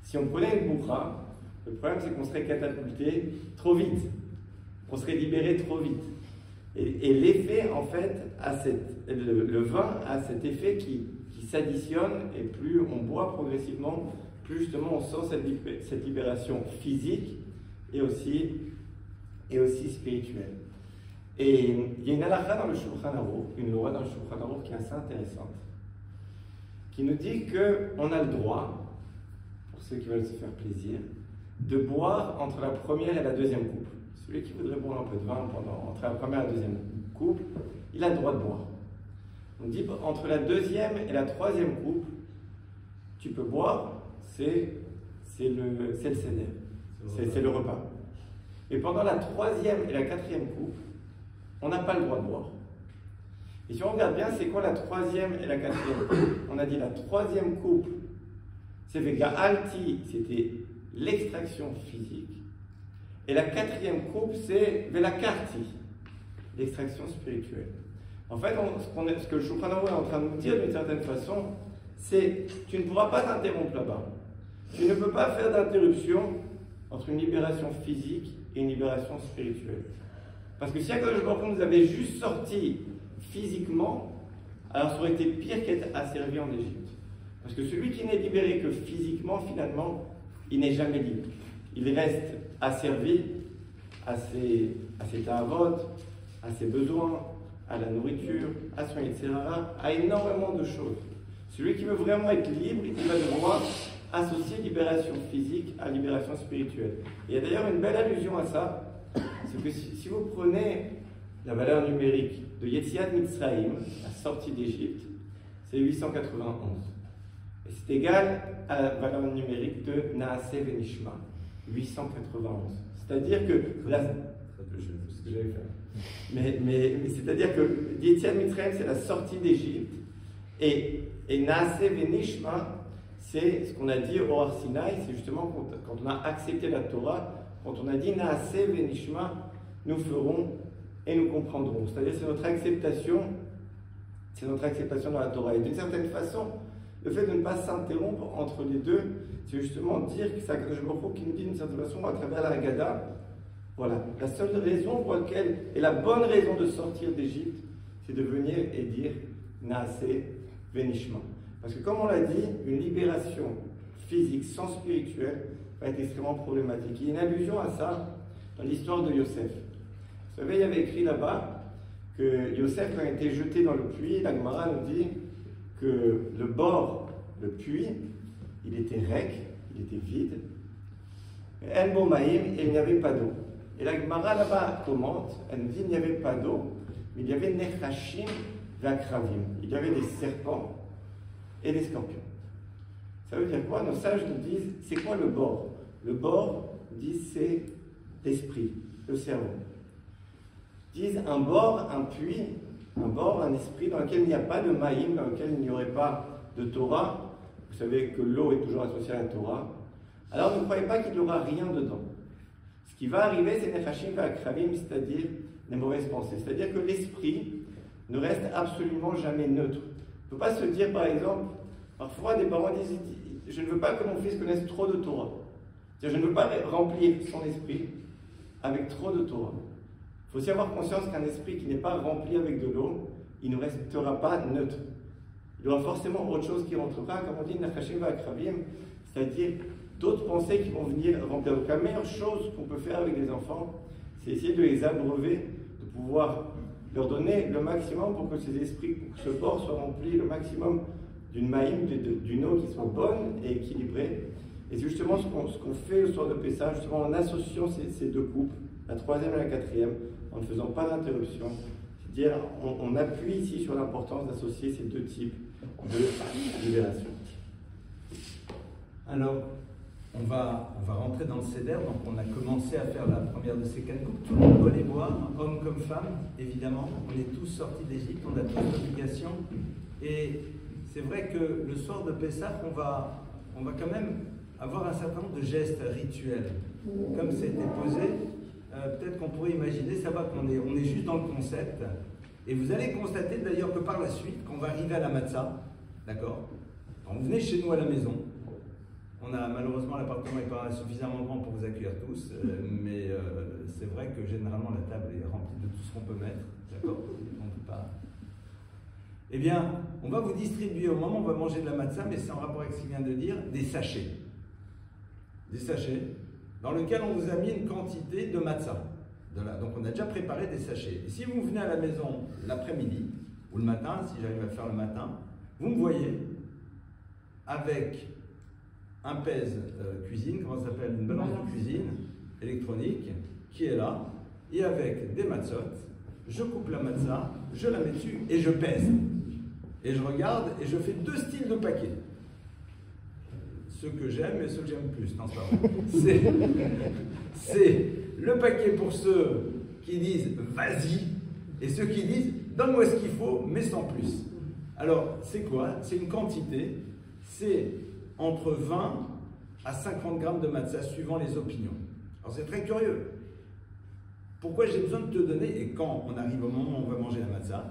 Si on prenait une boucha, le problème c'est qu'on serait catapulté trop vite, on serait libéré trop vite. Et l'effet, en fait, le vin a cet effet qui s'additionne, et plus on boit progressivement, plus justement on sent cette libération physique et aussi spirituelle. Et il y a une halakha dans le Shulchan Aruch, une loi dans le Shulchan Aruch qui est assez intéressante, qui nous dit qu'on a le droit, pour ceux qui veulent se faire plaisir, de boire entre la première et la deuxième coupe. Celui qui voudrait boire un peu de vin entre la première et la deuxième coupe, il a le droit de boire. On dit entre la deuxième et la troisième coupe, tu peux boire, c'est le seder, c'est le repas. Et pendant la troisième et la quatrième coupe, on n'a pas le droit de boire. Et si on regarde bien, c'est quoi la troisième et la quatrième coupe? On a dit la troisième coupe, c'est Vega Alti, c'était l'extraction physique. Et la quatrième coupe, c'est Vela Karti, l'extraction spirituelle. En fait, ce que le Shulchan Aruch est en train de nous dire d'une certaine façon, c'est tu ne pourras pas t'interrompre là-bas. Tu ne peux pas faire d'interruption entre une libération physique et une libération spirituelle. Parce que si Akadosh Baruch Hu nous avait juste sorti physiquement, alors ça aurait été pire qu'être asservi en Égypte. Parce que celui qui n'est libéré que physiquement, finalement, il n'est jamais libre. Il reste asservi à ses ta'avot, à ses besoins, à la nourriture, à son etc., à énormément de choses. Celui qui veut vraiment être libre, il va devoir associer libération physique à libération spirituelle. Et il y a d'ailleurs une belle allusion à ça, c'est que si vous prenez la valeur numérique de Yetziat Mitzrayim, la sortie d'Égypte, c'est 891. Et c'est égal à la valeur numérique de Naaseh Venishma, 891. C'est-à-dire que... C'est ce que j'avais fait. Mais c'est-à-dire que Yetziat Mitzrayim, c'est la sortie d'Égypte, et Naaseh Venishma, c'est ce qu'on a dit au Har Sinaï, c'est justement quand on a accepté la Torah, quand on a dit Naaseh Venishma, nous ferons et nous comprendrons. C'est-à-dire c'est notre acceptation dans la Torah. Et d'une certaine façon, le fait de ne pas s'interrompre entre les deux, c'est justement dire que c'est Akadosh Baruch Hu qui nous dit d'une certaine façon à travers la Haggadah, voilà, la seule raison pour laquelle, et la bonne raison de sortir d'Égypte, c'est de venir et dire Naaseh Venishma. Parce que comme on l'a dit, une libération physique sans spirituelle va être extrêmement problématique. Il y a une allusion à ça dans l'histoire de Yosef. Vous savez, il y avait écrit là-bas que Yosef a été jeté dans le puits. La Gemara nous dit que le bord, le puits, il était rec, il était vide. El Bomaïm, et il n'y avait pas d'eau. Et la Gemara là-bas commente, elle nous dit qu'il n'y avait pas d'eau, mais il y avait Nechashim Vakravim. Il y avait des serpents et des scorpions. Ça veut dire quoi? Nos sages nous disent, c'est quoi le bord? Le bord, disent, c'est l'esprit, le cerveau. Disent un bord, un puits, un bord, un esprit dans lequel il n'y a pas de maïm, dans lequel il n'y aurait pas de Torah. Vous savez que l'eau est toujours associée à la Torah. Alors ne croyez pas qu'il n'y aura rien dedans. Ce qui va arriver, c'est Nechashim Vakravim, c'est-à-dire les mauvaises pensées. C'est-à-dire que l'esprit ne reste absolument jamais neutre. On ne peut pas se dire, par exemple, parfois des parents disent, je ne veux pas que mon fils connaisse trop de Torah. C'est-à-dire, je ne veux pas remplir son esprit avec trop de Torah. Il faut aussi avoir conscience qu'un esprit qui n'est pas rempli avec de l'eau, il ne restera pas neutre. Il y aura forcément autre chose qui rentrera, comme on dit, Nechashim Vakravim, c'est-à-dire d'autres pensées qui vont venir remplir. Donc la meilleure chose qu'on peut faire avec les enfants, c'est essayer de les abreuver, de pouvoir leur donner le maximum pour que ces esprits, pour que ce bord soit rempli le maximum d'une maïm, d'une eau qui soit bonne et équilibrée. Et c'est justement ce qu'on fait le soir de Pessah, justement en associant ces deux coupes, la troisième et la quatrième, en ne faisant pas d'interruption. C'est-à-dire, on appuie ici sur l'importance d'associer ces deux types de libération. Alors, on va rentrer dans le Seder, donc on a commencé à faire la première de ces 4 coupes. Tout le monde doit les boire, hommes comme femmes, évidemment. On est tous sortis d'Égypte, on a tous l'obligation. Et c'est vrai que le soir de Pessah, on va quand même avoir un certain nombre de gestes rituels. Comme c'était posé, peut-être qu'on pourrait imaginer, ça va qu'on est juste dans le concept. Et vous allez constater d'ailleurs que par la suite, quand on va arriver à la matzah, d'accord? Quand vous venez chez nous à la maison, malheureusement l'appartement n'est pas suffisamment grand pour vous accueillir tous, mais c'est vrai que généralement la table est remplie de tout ce qu'on peut mettre, d'accord? On ne peut pas. Eh bien, on va vous distribuer au moment où on va manger de la matzah, mais c'est en rapport avec ce qu'il vient de dire, des sachets. Des sachets dans lesquels on vous a mis une quantité de matzah. Donc on a déjà préparé des sachets. Et si vous venez à la maison l'après-midi, ou le matin, si j'arrive à le faire le matin, vous me voyez avec un pèse cuisine, comment ça s'appelle, une balance de cuisine électronique, qui est là, et avec des matzot, je coupe la matzah, je la mets dessus et je pèse. Et je regarde et je fais 2 styles de paquets. Ceux que j'aime et ceux que j'aime plus. Non, c'est pas vrai. C'est le paquet pour ceux qui disent vas-y et ceux qui disent donne-moi ce qu'il faut mais sans plus. Alors, c'est quoi? C'est une quantité, c'est entre 20 à 50 grammes de matzah suivant les opinions. Alors, c'est très curieux. Pourquoi j'ai besoin de te donner? Et quand on arrive au moment où on va manger la matzah,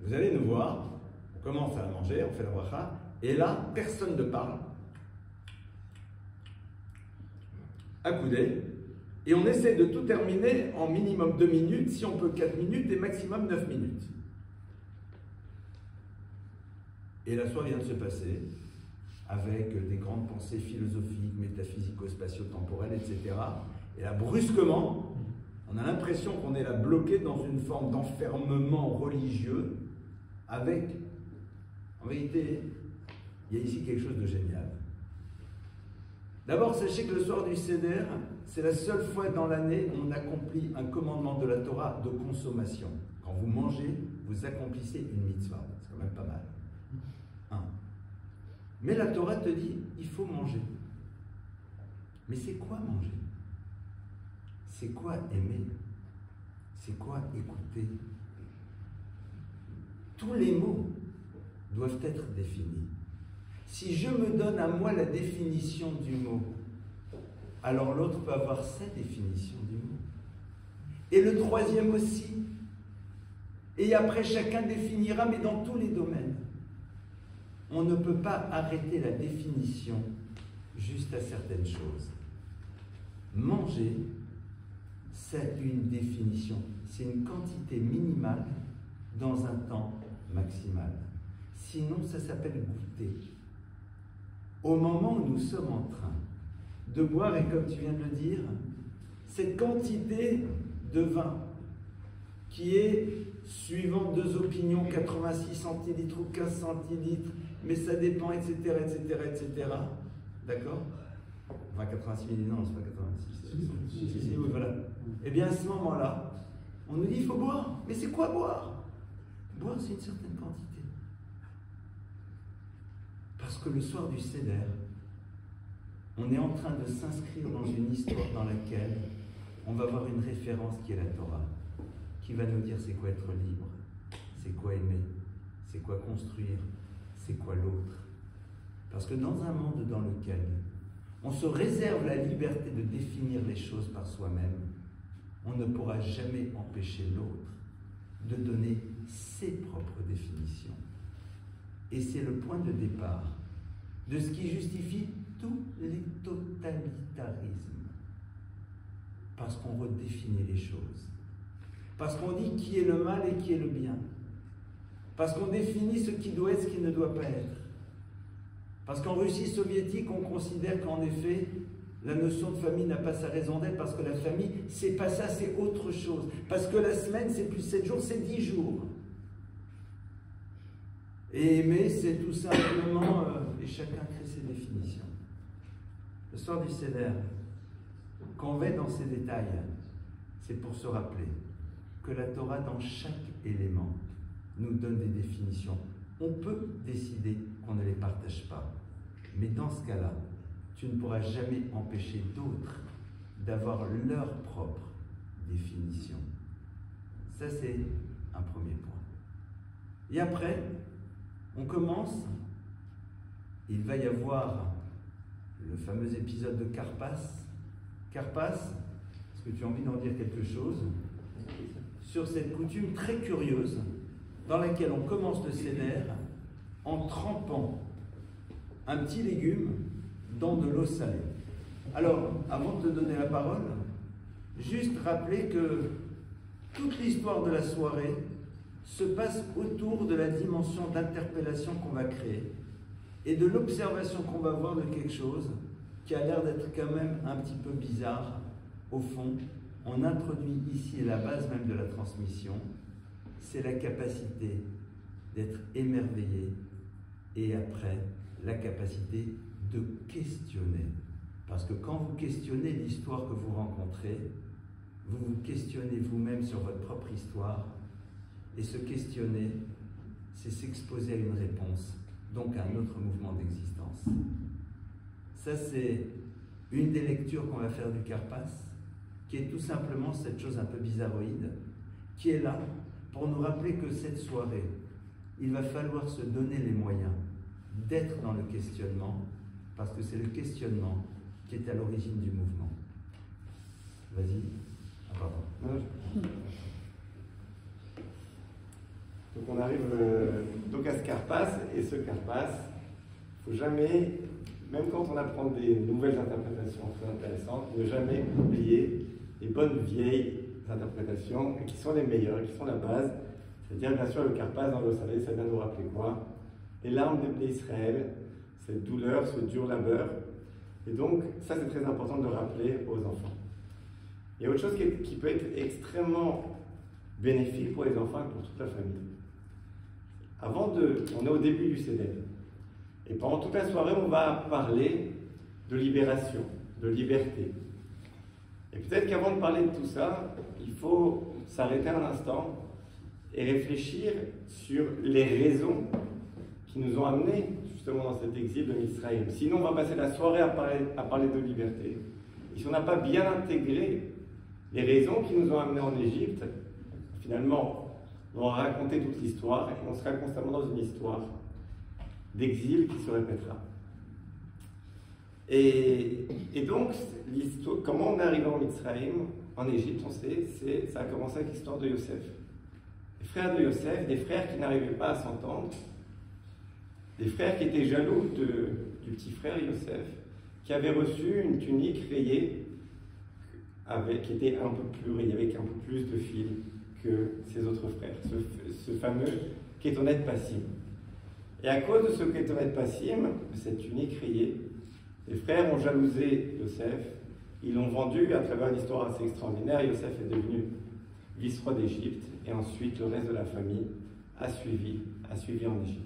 vous allez nous voir, on commence à la manger, on fait la bracha, et là, personne ne parle. Accoudé, Et on essaie de tout terminer en minimum 2 minutes, si on peut 4 minutes et maximum 9 minutes. Et la soirée vient de se passer avec des grandes pensées philosophiques, métaphysico-spatio-temporelles, etc. Et là, brusquement, on a l'impression qu'on est là bloqué dans une forme d'enfermement religieux avec, en vérité, il y a ici quelque chose de génial. D'abord, sachez que le soir du Seder, c'est la seule fois dans l'année où on accomplit un commandement de la Torah de consommation. Quand vous mangez, vous accomplissez une mitzvah. C'est quand même pas mal. Mais la Torah te dit, il faut manger. Mais c'est quoi manger? C'est quoi aimer? C'est quoi écouter? Tous les mots doivent être définis. Si je me donne à moi la définition du mot, alors l'autre peut avoir sa définition du mot. Et le troisième aussi. Et après, chacun définira, mais dans tous les domaines. On ne peut pas arrêter la définition juste à certaines choses. Manger, c'est une définition. C'est une quantité minimale dans un temps maximal. Sinon, ça s'appelle goûter. Au moment où nous sommes en train de boire, et comme tu viens de le dire, cette quantité de vin qui est, suivant deux opinions, 86 centilitres ou 15 centilitres, mais ça dépend, etc., etc., d'accord? Enfin, 86 millilitres, non, c'est pas 86. Si, oui, voilà. Eh bien, à ce moment-là, on nous dit, il faut boire. Mais c'est quoi boire? Boire, c'est une certaine quantité. Parce que le soir du Seder, on est en train de s'inscrire dans une histoire dans laquelle on va avoir une référence qui est la Torah, qui va nous dire c'est quoi être libre, c'est quoi aimer, c'est quoi construire, c'est quoi l'autre. Parce que dans un monde dans lequel on se réserve la liberté de définir les choses par soi-même, on ne pourra jamais empêcher l'autre de donner ses propres définitions. Et c'est le point de départ de ce qui justifie tous les totalitarismes. Parce qu'on redéfinit les choses. Parce qu'on dit qui est le mal et qui est le bien. Parce qu'on définit ce qui doit être, ce qui ne doit pas être. Parce qu'en Russie soviétique, on considère qu'en effet, la notion de famille n'a pas sa raison d'être, parce que la famille, c'est pas ça, c'est autre chose. Parce que la semaine, c'est plus 7 jours, c'est 10 jours. Et aimer, c'est tout simplement, et chacun crée ses définitions. Le soir du Seder, quand on va dans ces détails, c'est pour se rappeler que la Torah, dans chaque élément, nous donne des définitions. On peut décider qu'on ne les partage pas. Mais dans ce cas-là, tu ne pourras jamais empêcher d'autres d'avoir leur propre définition. Ça, c'est un premier point. Et après, on commence, il va y avoir le fameux épisode de Karpas. Karpas, est-ce que tu as envie d'en dire quelque chose sur cette coutume très curieuse dans laquelle on commence le Seder en trempant un petit légume dans de l'eau salée. Alors, avant de te donner la parole, juste rappeler que toute l'histoire de la soirée se passe autour de la dimension d'interpellation qu'on va créer et de l'observation qu'on va avoir de quelque chose qui a l'air d'être quand même un petit peu bizarre. Au fond, on introduit ici la base même de la transmission, c'est la capacité d'être émerveillé et après, la capacité de questionner. Parce que quand vous questionnez l'histoire que vous rencontrez, vous vous questionnez vous-même sur votre propre histoire, et se questionner, c'est s'exposer à une réponse, donc à un autre mouvement d'existence. Ça, c'est une des lectures qu'on va faire du Karpas, qui est tout simplement cette chose un peu bizarroïde, qui est là pour nous rappeler que cette soirée, il va falloir se donner les moyens d'être dans le questionnement, parce que c'est le questionnement qui est à l'origine du mouvement. Vas-y. Ah, pardon. Donc on arrive donc à ce Karpas, et ce Karpas, il ne faut jamais, même quand on apprend des nouvelles interprétations très intéressantes, ne jamais oublier les bonnes vieilles interprétations, et qui sont les meilleures, qui sont la base. C'est-à-dire, bien sûr, le Karpas dans l'eau salée, ça vient nous rappeler quoi? Les larmes d'Israël, cette douleur, ce dur labeur. Et donc, ça, c'est très important de rappeler aux enfants. Il y a autre chose qui peut être extrêmement bénéfique pour les enfants et pour toute la famille. On est au début du Seder. Et pendant toute la soirée, on va parler de libération, de liberté. Et peut-être qu'avant de parler de tout ça, il faut s'arrêter un instant et réfléchir sur les raisons qui nous ont amenés justement dans cet exil de Misraïm. Sinon, on va passer la soirée à parler de liberté. Et si on n'a pas bien intégré les raisons qui nous ont amenés en Égypte, finalement, on va raconter toute l'histoire et on sera constamment dans une histoire d'exil qui se répétera. Et donc, comment on est arrivé en Misraïm, en Égypte, on sait, ça a commencé avec l'histoire de Yosef. Les frères de Yosef, des frères qui n'arrivaient pas à s'entendre, des frères qui étaient jaloux du petit frère Yosef, qui avait reçu une tunique rayée, qui était un peu plus rayée, avec un peu plus de fil que ses autres frères, ce fameux Kétonet Passim. Et à cause de ce Kétonet Passim, de cette tunique rayée, les frères ont jalousé Yosef, ils l'ont vendu à travers une histoire assez extraordinaire. Yosef est devenu vice-roi d'Égypte, et ensuite le reste de la famille a suivi en Égypte.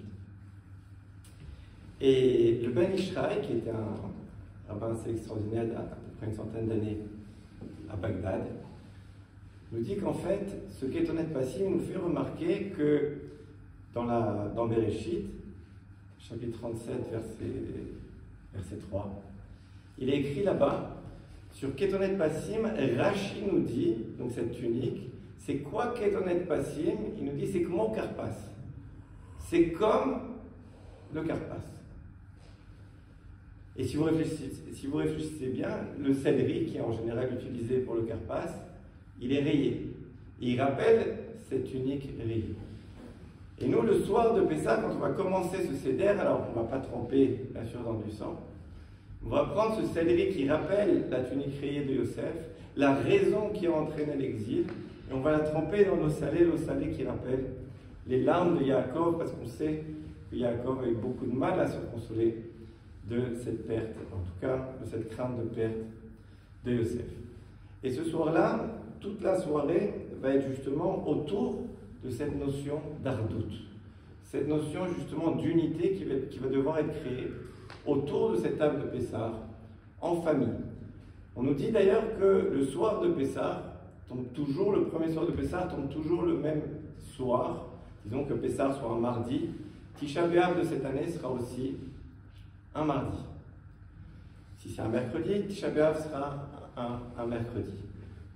Et le Ben Ishraï, qui était un rabbin assez extraordinaire à peu près une centaine d'années à Bagdad, nous dit qu'en fait, ce Kétonet Passim nous fait remarquer que dans Bereshit, chapitre 37, verset 3, il est écrit là-bas, sur Kétonet Passim, Rashi nous dit, donc cette tunique, c'est quoi Kétonet Passim? Il nous dit, c'est comme au Karpas. C'est comme le Karpas. Et si vous réfléchissez bien, le céleri, qui est en général utilisé pour le Karpas, il est rayé. Et il rappelle cette tunique rayée. Et nous, le soir de Pessah, quand on va commencer ce Seder, alors on ne va pas tremper, bien sûr, dans du sang, on va prendre ce céleri qui rappelle la tunique rayée de Yosef, la raison qui a entraîné l'exil, et on va la tremper dans l'eau salée qui rappelle les larmes de Yaakov, parce qu'on sait que Yaakov a eu beaucoup de mal à se consoler de cette perte, en tout cas de cette crainte de perte de Yosef. Et ce soir-là, toute la soirée va être justement autour de cette notion d'ardout, cette notion justement d'unité qui va devoir être créée autour de cette table de Pessah, en famille. On nous dit d'ailleurs que le soir de Pessah tombe toujours, le premier soir de Pessah tombe toujours le même soir. Disons que Pessah soit un mardi. Tisha B'Av de cette année sera aussi un mardi. Si c'est un mercredi, Tisha B'Av sera un mercredi.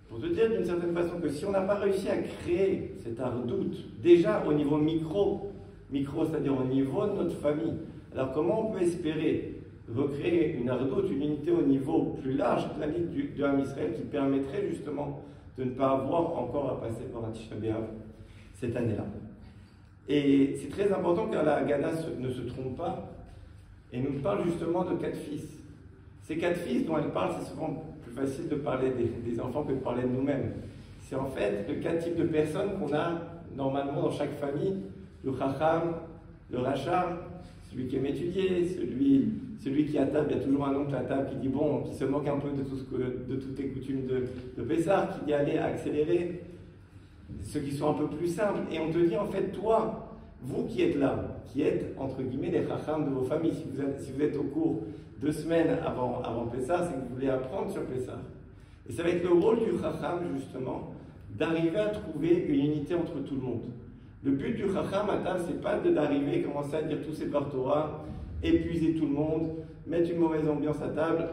Pour te dire d'une certaine façon que si on n'a pas réussi à créer cet ardout, déjà au niveau micro, c'est-à-dire au niveau de notre famille, alors comment on peut espérer recréer une ardout, une unité au niveau plus large de la vie de l'Am Israël qui permettrait justement de ne pas avoir encore à passer par un Tisha B'Av cette année-là. Et c'est très important que la Haggadah ne se trompe pas et nous parle justement de 4 fils. Ces 4 fils dont elle parle, c'est souvent plus facile de parler des enfants que de parler de nous-mêmes. C'est en fait le 4 types de personnes qu'on a normalement dans chaque famille: le Chacham, le Racham, celui qui aime étudier, celui qui à table, il y a toujours un oncle à table qui se moque un peu de toutes les coutumes de Pessah, qui dit allez accélérer, ceux qui sont un peu plus simples. Et on te dit en fait, toi, vous qui êtes là, qui êtes entre guillemets les Chacham de vos familles, si vous êtes au cours 2 semaines avant Pessah, c'est que vous voulez apprendre sur Pessah. Et ça va être le rôle du Chacham justement, d'arriver à trouver une unité entre tout le monde. Le but du Chacham à table, c'est pas d'arriver, commencer à dire tous ces par Torah, épuiser tout le monde, mettre une mauvaise ambiance à table.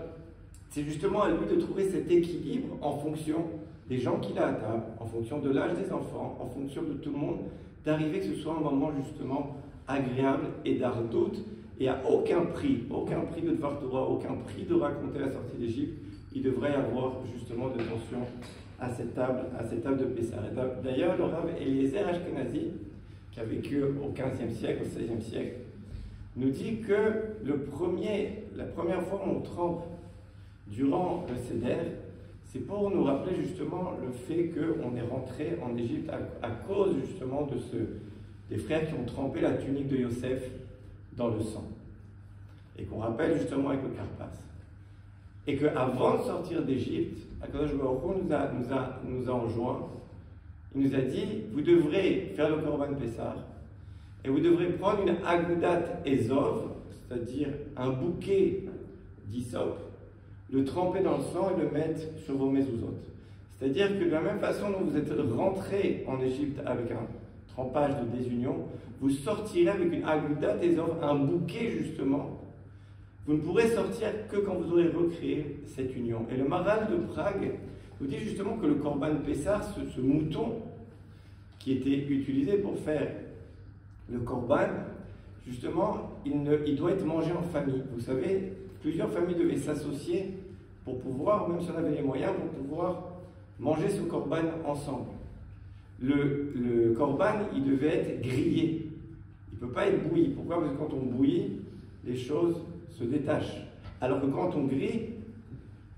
C'est justement à lui de trouver cet équilibre en fonction des gens qu'il a à table, en fonction de l'âge des enfants, en fonction de tout le monde, d'arriver que ce soit un moment justement agréable et d'ardout, et à aucun prix de Dvar Torah, aucun prix de raconter la sortie d'Égypte, il devrait y avoir justement de tension à cette table de Pessah. D'ailleurs, le Rav Eliezer Ashkenazi, qui a vécu au XVe siècle, au XVIe siècle, nous dit que la première fois où on trempe durant le Seder, c'est pour nous rappeler justement le fait qu'on est rentré en Égypte à cause justement des frères qui ont trempé la tunique de Yosef dans le sang. Et qu'on rappelle justement avec le Karpas. Et qu'avant de sortir d'Égypte, Akadosh Baruch Hu nous a enjoint, il nous a dit, vous devrez faire le Korban Pessah, et vous devrez prendre une Agudat Ezov, c'est-à-dire un bouquet d'hysope, le tremper dans le sang et le mettre sur vos mezuzot. C'est-à-dire que de la même façon dont vous êtes rentré en Égypte avec un trempage de désunion, vous sortirez avec une Agudat Ezov, un bouquet justement. Vous ne pourrez sortir que quand vous aurez recréé cette union. Et le Maral de Prague nous dit justement que le Korban Pessah, ce mouton qui était utilisé pour faire le Korban, justement, il doit être mangé en famille. Vous savez, plusieurs familles devaient s'associer pour pouvoir, même si on avait les moyens, pour pouvoir manger ce Korban ensemble. Le Korban, il devait être grillé. Il ne peut pas être bouilli. Pourquoi? Parce que quand on bouillit, les choses se détachent. Alors que quand on grille,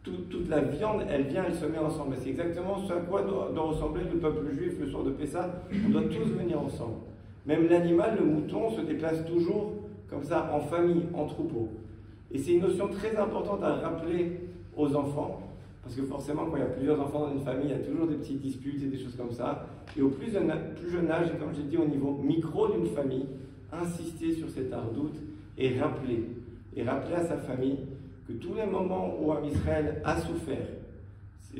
toute la viande, elle se met ensemble. C'est exactement ce à quoi doit ressembler le peuple juif le soir de Pessah. On doit tous venir ensemble. Même l'animal, le mouton, se déplace toujours comme ça, en famille, en troupeau. Et c'est une notion très importante à rappeler aux enfants, parce que forcément, quand il y a plusieurs enfants dans une famille, il y a toujours des petites disputes et des choses comme ça. Et au plus jeune âge, et comme j'ai dit, au niveau micro d'une famille, insister sur cette ardoute et rappeler à sa famille que tous les moments où Israël a souffert,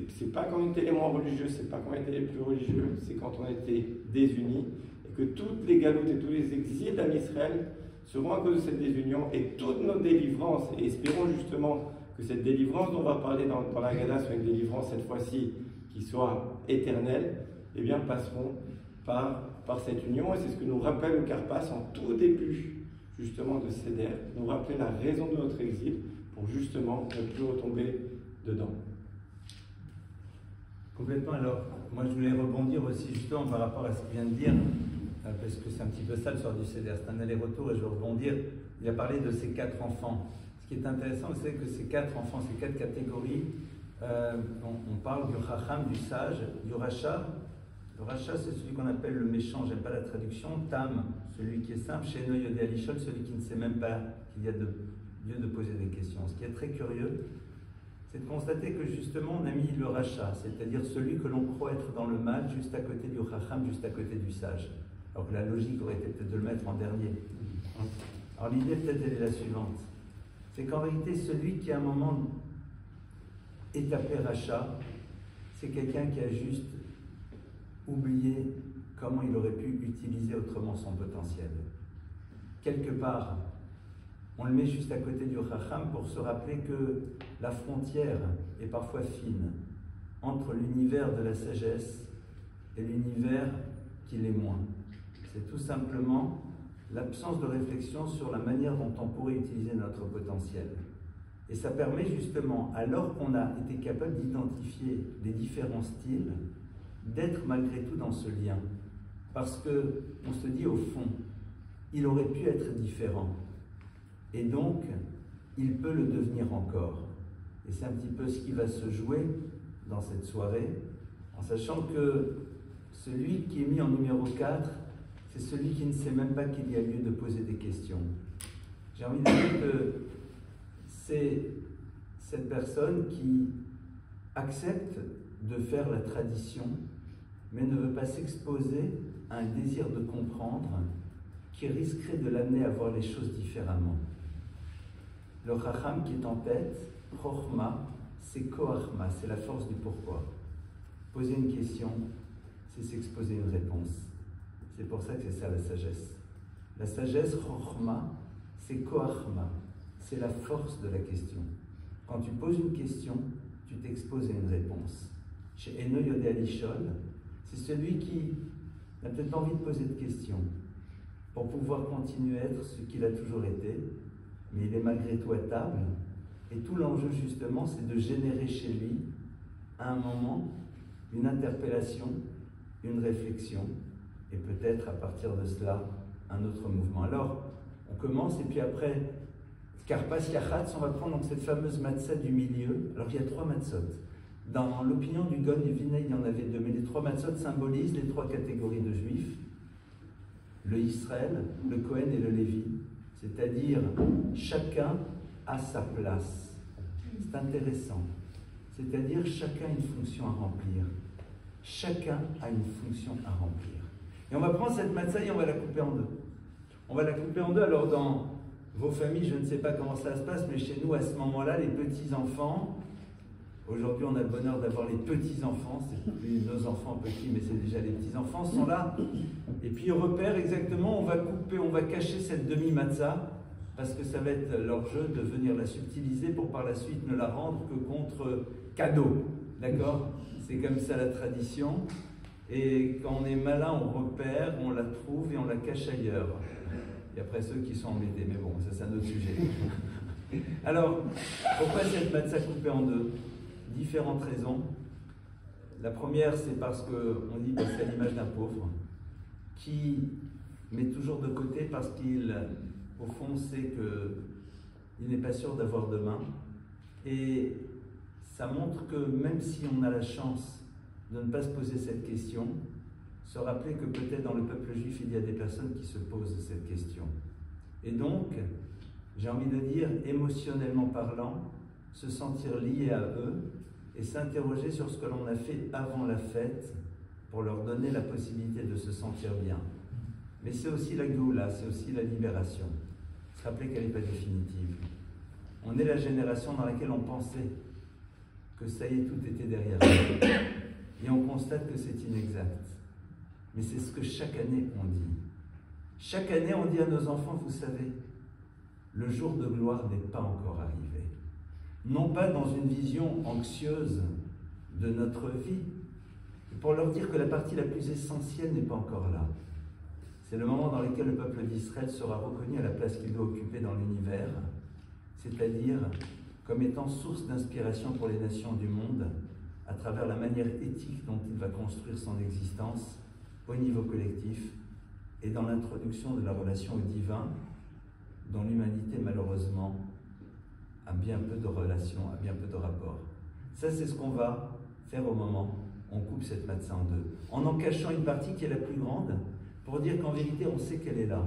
c'est pas quand on était les moins religieux, c'est pas quand on était les plus religieux, c'est quand on était désunis, et que toutes les galoutes et tous les exils d'Israël seront à cause de cette désunion, et toutes nos délivrances, et espérons justement que cette délivrance dont on va parler dans la Haggadah soit une délivrance cette fois-ci qui soit éternelle, eh bien passeront par cette union, et c'est ce que nous rappelle le Karpas en tout début justement de Seder, nous rappeler la raison de notre exil pour justement ne plus retomber dedans. Complètement. Alors, moi je voulais rebondir aussi justement par rapport à ce qu'il vient de dire, parce que c'est un petit peu ça le soir du Seder, c'est un aller-retour et je veux rebondir. Il a parlé de ces 4 enfants. Ce qui est intéressant, c'est que ces 4 enfants, ces 4 catégories, on parle du Chacham, du sage, du Racha. Le Racha, c'est celui qu'on appelle le méchant, j'aime pas la traduction. Tam, celui qui est simple. Sheno Yodé Alishol, celui qui ne sait même pas qu'il y a lieu de poser des questions. Ce qui est très curieux, c'est de constater que justement on a mis le Racha, c'est-à-dire celui que l'on croit être dans le mal, juste à côté du Chacham, juste à côté du sage. Alors que la logique aurait été peut-être de le mettre en dernier. Alors l'idée peut-être elle est la suivante. C'est qu'en réalité, celui qui à un moment est appelé Racha, c'est quelqu'un qui a juste oublié comment il aurait pu utiliser autrement son potentiel. Quelque part, on le met juste à côté du Chacham pour se rappeler que la frontière est parfois fine entre l'univers de la sagesse et l'univers qui l'est moins. C'est tout simplement l'absence de réflexion sur la manière dont on pourrait utiliser notre potentiel. Et ça permet justement, alors qu'on a été capable d'identifier les différents styles, d'être malgré tout dans ce lien. Parce qu'on se dit au fond, il aurait pu être différent. Et donc, il peut le devenir encore. Et c'est un petit peu ce qui va se jouer dans cette soirée, en sachant que celui qui est mis en numéro 4, c'est celui qui ne sait même pas qu'il y a lieu de poser des questions. J'ai envie de dire que c'est cette personne qui accepte de faire la tradition, mais ne veut pas s'exposer à un désir de comprendre qui risquerait de l'amener à voir les choses différemment. Le Chacham qui est en tête, Chochma, c'est Koachma, c'est la force du pourquoi. Poser une question, c'est s'exposer une réponse. C'est pour ça que c'est ça la sagesse. La sagesse, Chochma, c'est Koachma, c'est la force de la question. Quand tu poses une question, tu t'exposes à une réponse. Chez Eno Yodé Alishol, c'est celui qui n'a peut-être pas envie de poser de questions pour pouvoir continuer à être ce qu'il a toujours été, mais il est malgré tout à table. Et tout l'enjeu, justement, c'est de générer chez lui, à un moment, une interpellation, une réflexion, et peut-être, à partir de cela, un autre mouvement. Alors, on commence, et puis après, Karpas Yachatz, on va prendre donc cette fameuse matzah du milieu. Alors, il y a 3 matzot. Dans l'opinion du Gaon du Vilna, il y en avait deux, mais les trois matzot symbolisent les trois catégories de juifs, le Israël, le Cohen et le Lévi, c'est-à-dire chacun a sa place. C'est intéressant, c'est-à-dire chacun a une fonction à remplir. Chacun a une fonction à remplir. Et on va prendre cette matzah et on va la couper en deux. On va la couper en deux. Alors dans vos familles, je ne sais pas comment ça se passe, mais chez nous, à ce moment-là, les petits-enfants, aujourd'hui on a le bonheur d'avoir les petits-enfants, c'est plus nos enfants petits, mais c'est déjà les petits-enfants, sont là. Et puis ils repèrent exactement, on va couper, on va cacher cette demi-matzah, parce que ça va être leur jeu de venir la subtiliser pour par la suite ne la rendre que contre cadeau. D'accord? C'est comme ça la tradition. Et quand on est malin, on repère, on la trouve et on la cache ailleurs. Et après ceux qui sont embêtés, mais bon, ça c'est un autre sujet. Alors, pourquoi cette matzah coupée en deux? Différentes raisons. La première, c'est parce qu'on dit que c'est l'image d'un pauvre qui met toujours de côté parce qu'il, au fond, sait qu'il n'est pas sûr d'avoir demain. Et ça montre que même si on a la chance de ne pas se poser cette question, se rappeler que peut-être dans le peuple juif, il y a des personnes qui se posent cette question. Et donc, j'ai envie de dire, émotionnellement parlant, se sentir lié à eux et s'interroger sur ce que l'on a fait avant la fête pour leur donner la possibilité de se sentir bien. Mais c'est aussi la Géoula, c'est aussi la libération. Se rappeler qu'elle n'est pas définitive. On est la génération dans laquelle on pensait que ça y est, tout était derrière nous. Et on constate que c'est inexact. Mais c'est ce que chaque année on dit. Chaque année on dit à nos enfants, vous savez, le jour de gloire n'est pas encore arrivé. Non pas dans une vision anxieuse de notre vie, mais pour leur dire que la partie la plus essentielle n'est pas encore là. C'est le moment dans lequel le peuple d'Israël sera reconnu à la place qu'il doit occuper dans l'univers, c'est-à-dire comme étant source d'inspiration pour les nations du monde, à travers la manière éthique dont il va construire son existence au niveau collectif et dans l'introduction de la relation au divin, dont l'humanité malheureusement a bien peu de relations, a bien peu de rapports. Ça, c'est ce qu'on va faire au moment où on coupe cette matzah en deux, en cachant une partie qui est la plus grande, pour dire qu'en vérité, on sait qu'elle est là.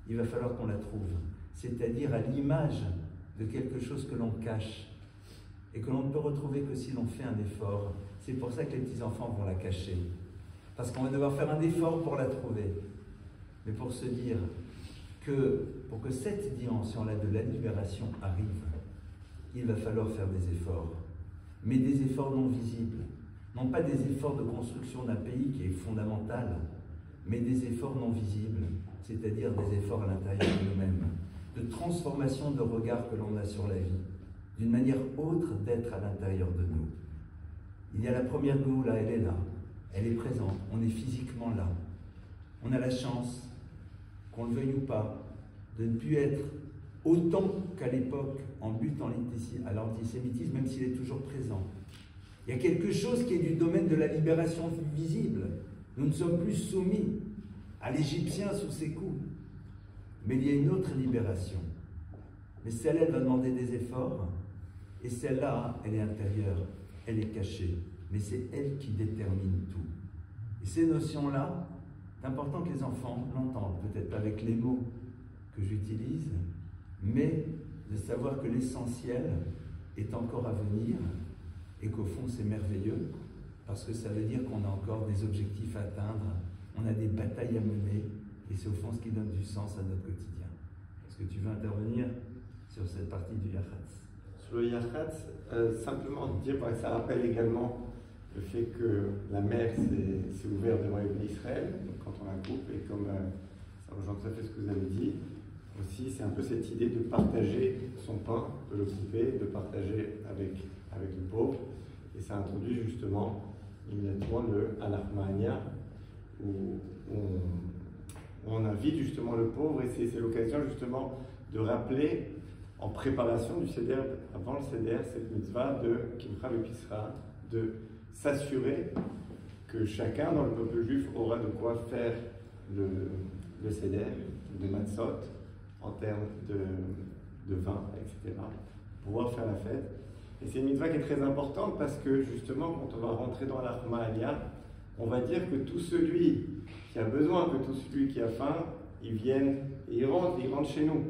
Il va falloir qu'on la trouve, c'est-à-dire à l'image de quelque chose que l'on cache et que l'on ne peut retrouver que si l'on fait un effort. C'est pour ça que les petits-enfants vont la cacher, parce qu'on va devoir faire un effort pour la trouver, mais pour se dire que pour que cette dimension-là de la libération arrive, il va falloir faire des efforts, mais des efforts non visibles, non pas des efforts de construction d'un pays qui est fondamental, mais des efforts non visibles, c'est-à-dire des efforts à l'intérieur de nous-mêmes, de transformation de regard que l'on a sur la vie, d'une manière autre d'être à l'intérieur de nous. Il y a la première Géoula, elle est là, elle est présente, on est physiquement là. On a la chance, qu'on le veuille ou pas, de ne plus être autant qu'à l'époque en but à l'antisémitisme, même s'il est toujours présent. Il y a quelque chose qui est du domaine de la libération visible. Nous ne sommes plus soumis à l'Égyptien sous ses coups. Mais il y a une autre libération. Mais celle-là, elle va demander des efforts. Et celle-là, elle est intérieure, elle est cachée. Mais c'est elle qui détermine tout. Et ces notions-là, c'est important que les enfants l'entendent. Peut-être pas avec les mots que j'utilise, mais de savoir que l'essentiel est encore à venir et qu'au fond, c'est merveilleux. Parce que ça veut dire qu'on a encore des objectifs à atteindre, on a des batailles à mener, et c'est au fond ce qui donne du sens à notre quotidien. Est-ce que tu veux intervenir sur cette partie du Yachatz? Sur le Yachatz, simplement dire que ça rappelle également le fait que la mer s'est ouverte devant Israël, donc quand on la coupe, et comme ça rejoint tout à fait ce que vous avez dit, aussi c'est un peu cette idée de partager son pain, de le couper, de partager avec le pauvre, et ça introduit justement immédiatement le Al-Rahmania, où on invite justement le pauvre, et c'est l'occasion justement de rappeler en préparation du Seder, avant le Seder, cette mitzvah de Kimcha V'Pisra, de s'assurer que chacun dans le peuple juif aura de quoi faire le Seder, de matzot, en termes de vin, etc., pour pouvoir faire la fête. Et c'est une mitzvah qui est très importante parce que justement, quand on va rentrer dans l'Arma Aliyah, on va dire que tout celui qui a besoin, que tout celui qui a faim, il vienne et il rentre chez nous.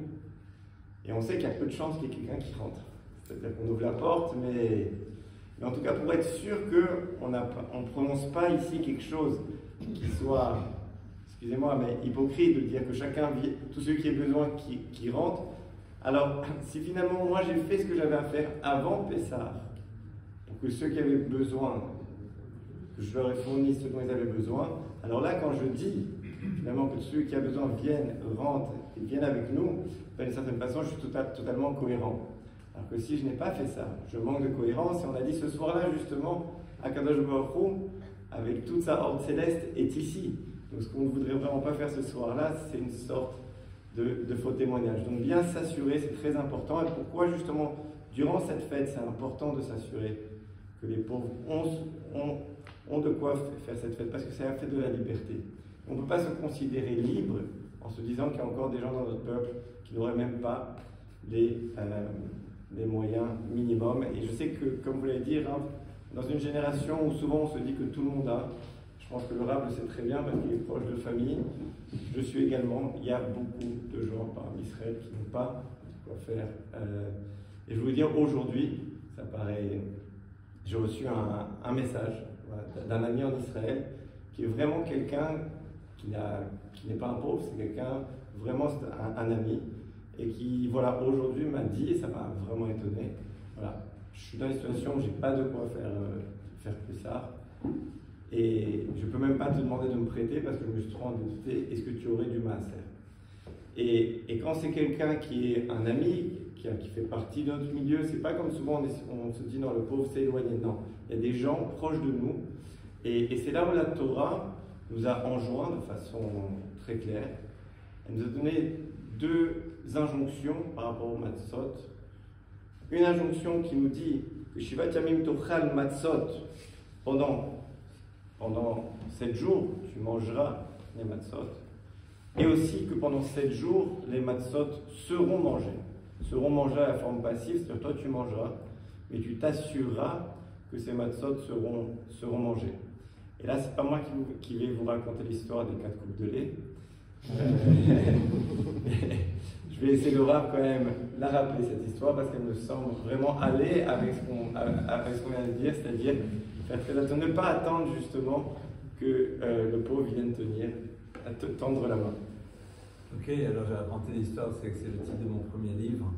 Et on sait qu'il y a peu de chances qu'il y ait quelqu'un qui rentre. C'est-à-dire qu'on ouvre la porte, mais en tout cas, pour être sûr qu'on ne prononce pas ici quelque chose qui soit, excusez-moi, mais hypocrite, de dire que chacun, tout celui qui a besoin, qui rentre. Alors, si finalement, moi, j'ai fait ce que j'avais à faire avant Pessah, pour que ceux qui avaient besoin, que je leur ai fourni ce dont ils avaient besoin, alors là, quand je dis, finalement, que ceux qui ont besoin viennent, rentrent et viennent avec nous, d'une certaine façon, je suis totalement cohérent. Alors que si je n'ai pas fait ça, je manque de cohérence, et on a dit ce soir-là, justement, Akadosh Baruch Hu, avec toute sa horde céleste, est ici. Donc ce qu'on ne voudrait vraiment pas faire ce soir-là, c'est une sorte de faux témoignage. Donc bien s'assurer, c'est très important. Et pourquoi justement, durant cette fête, c'est important de s'assurer que les pauvres ont de quoi faire cette fête, parce que c'est la fête de la liberté. On ne peut pas se considérer libre en se disant qu'il y a encore des gens dans notre peuple qui n'auraient même pas les moyens minimums. Et je sais que, comme vous l'avez dit, hein, dans une génération où souvent on se dit que tout le monde a, je pense que le Rav le sait très bien parce qu'il est proche de famille, je suis également, il y a beaucoup de gens parmi Israël qui n'ont pas quoi faire. Et je veux vous dire, aujourd'hui, ça paraît, j'ai reçu un message d'un ami en Israël qui est vraiment quelqu'un qui n'est pas un pauvre, c'est quelqu'un, vraiment un ami, et qui, voilà, aujourd'hui m'a dit, et ça m'a vraiment étonné, voilà, je suis dans une situation où je n'ai pas de quoi faire plus tard, et je ne peux même pas te demander de me prêter parce que je me suis trop endetté, est-ce que tu aurais du maaser? Et quand c'est quelqu'un qui est un ami, qui fait partie de notre milieu, c'est pas comme souvent on se dit non, le pauvre s'est éloigné, non, il y a des gens proches de nous, et c'est là où la Torah nous a enjoint de façon très claire. Elle nous a donné deux injonctions par rapport au matzot. Une injonction qui nous dit que Shivat Yamim Tochal Matzot, pendant 7 jours, tu mangeras les matzot. Et aussi que pendant 7 jours, les matzot seront mangés. Seront mangés à la forme passive, c'est-à-dire toi tu mangeras, mais tu t'assureras que ces matzot seront mangés. Et là, c'est pas moi qui vais vous raconter l'histoire des 4 coupes de lait. Je vais essayer de quand même la rappeler cette histoire parce qu'elle me semble vraiment aller avec ce qu'on vient de dire, c'est-à-dire faire très attention, ne pas attendre justement que le pauvre vienne tendre la main. Ok, alors j'ai raconté l'histoire, c'est que c'est le titre de mon premier livre.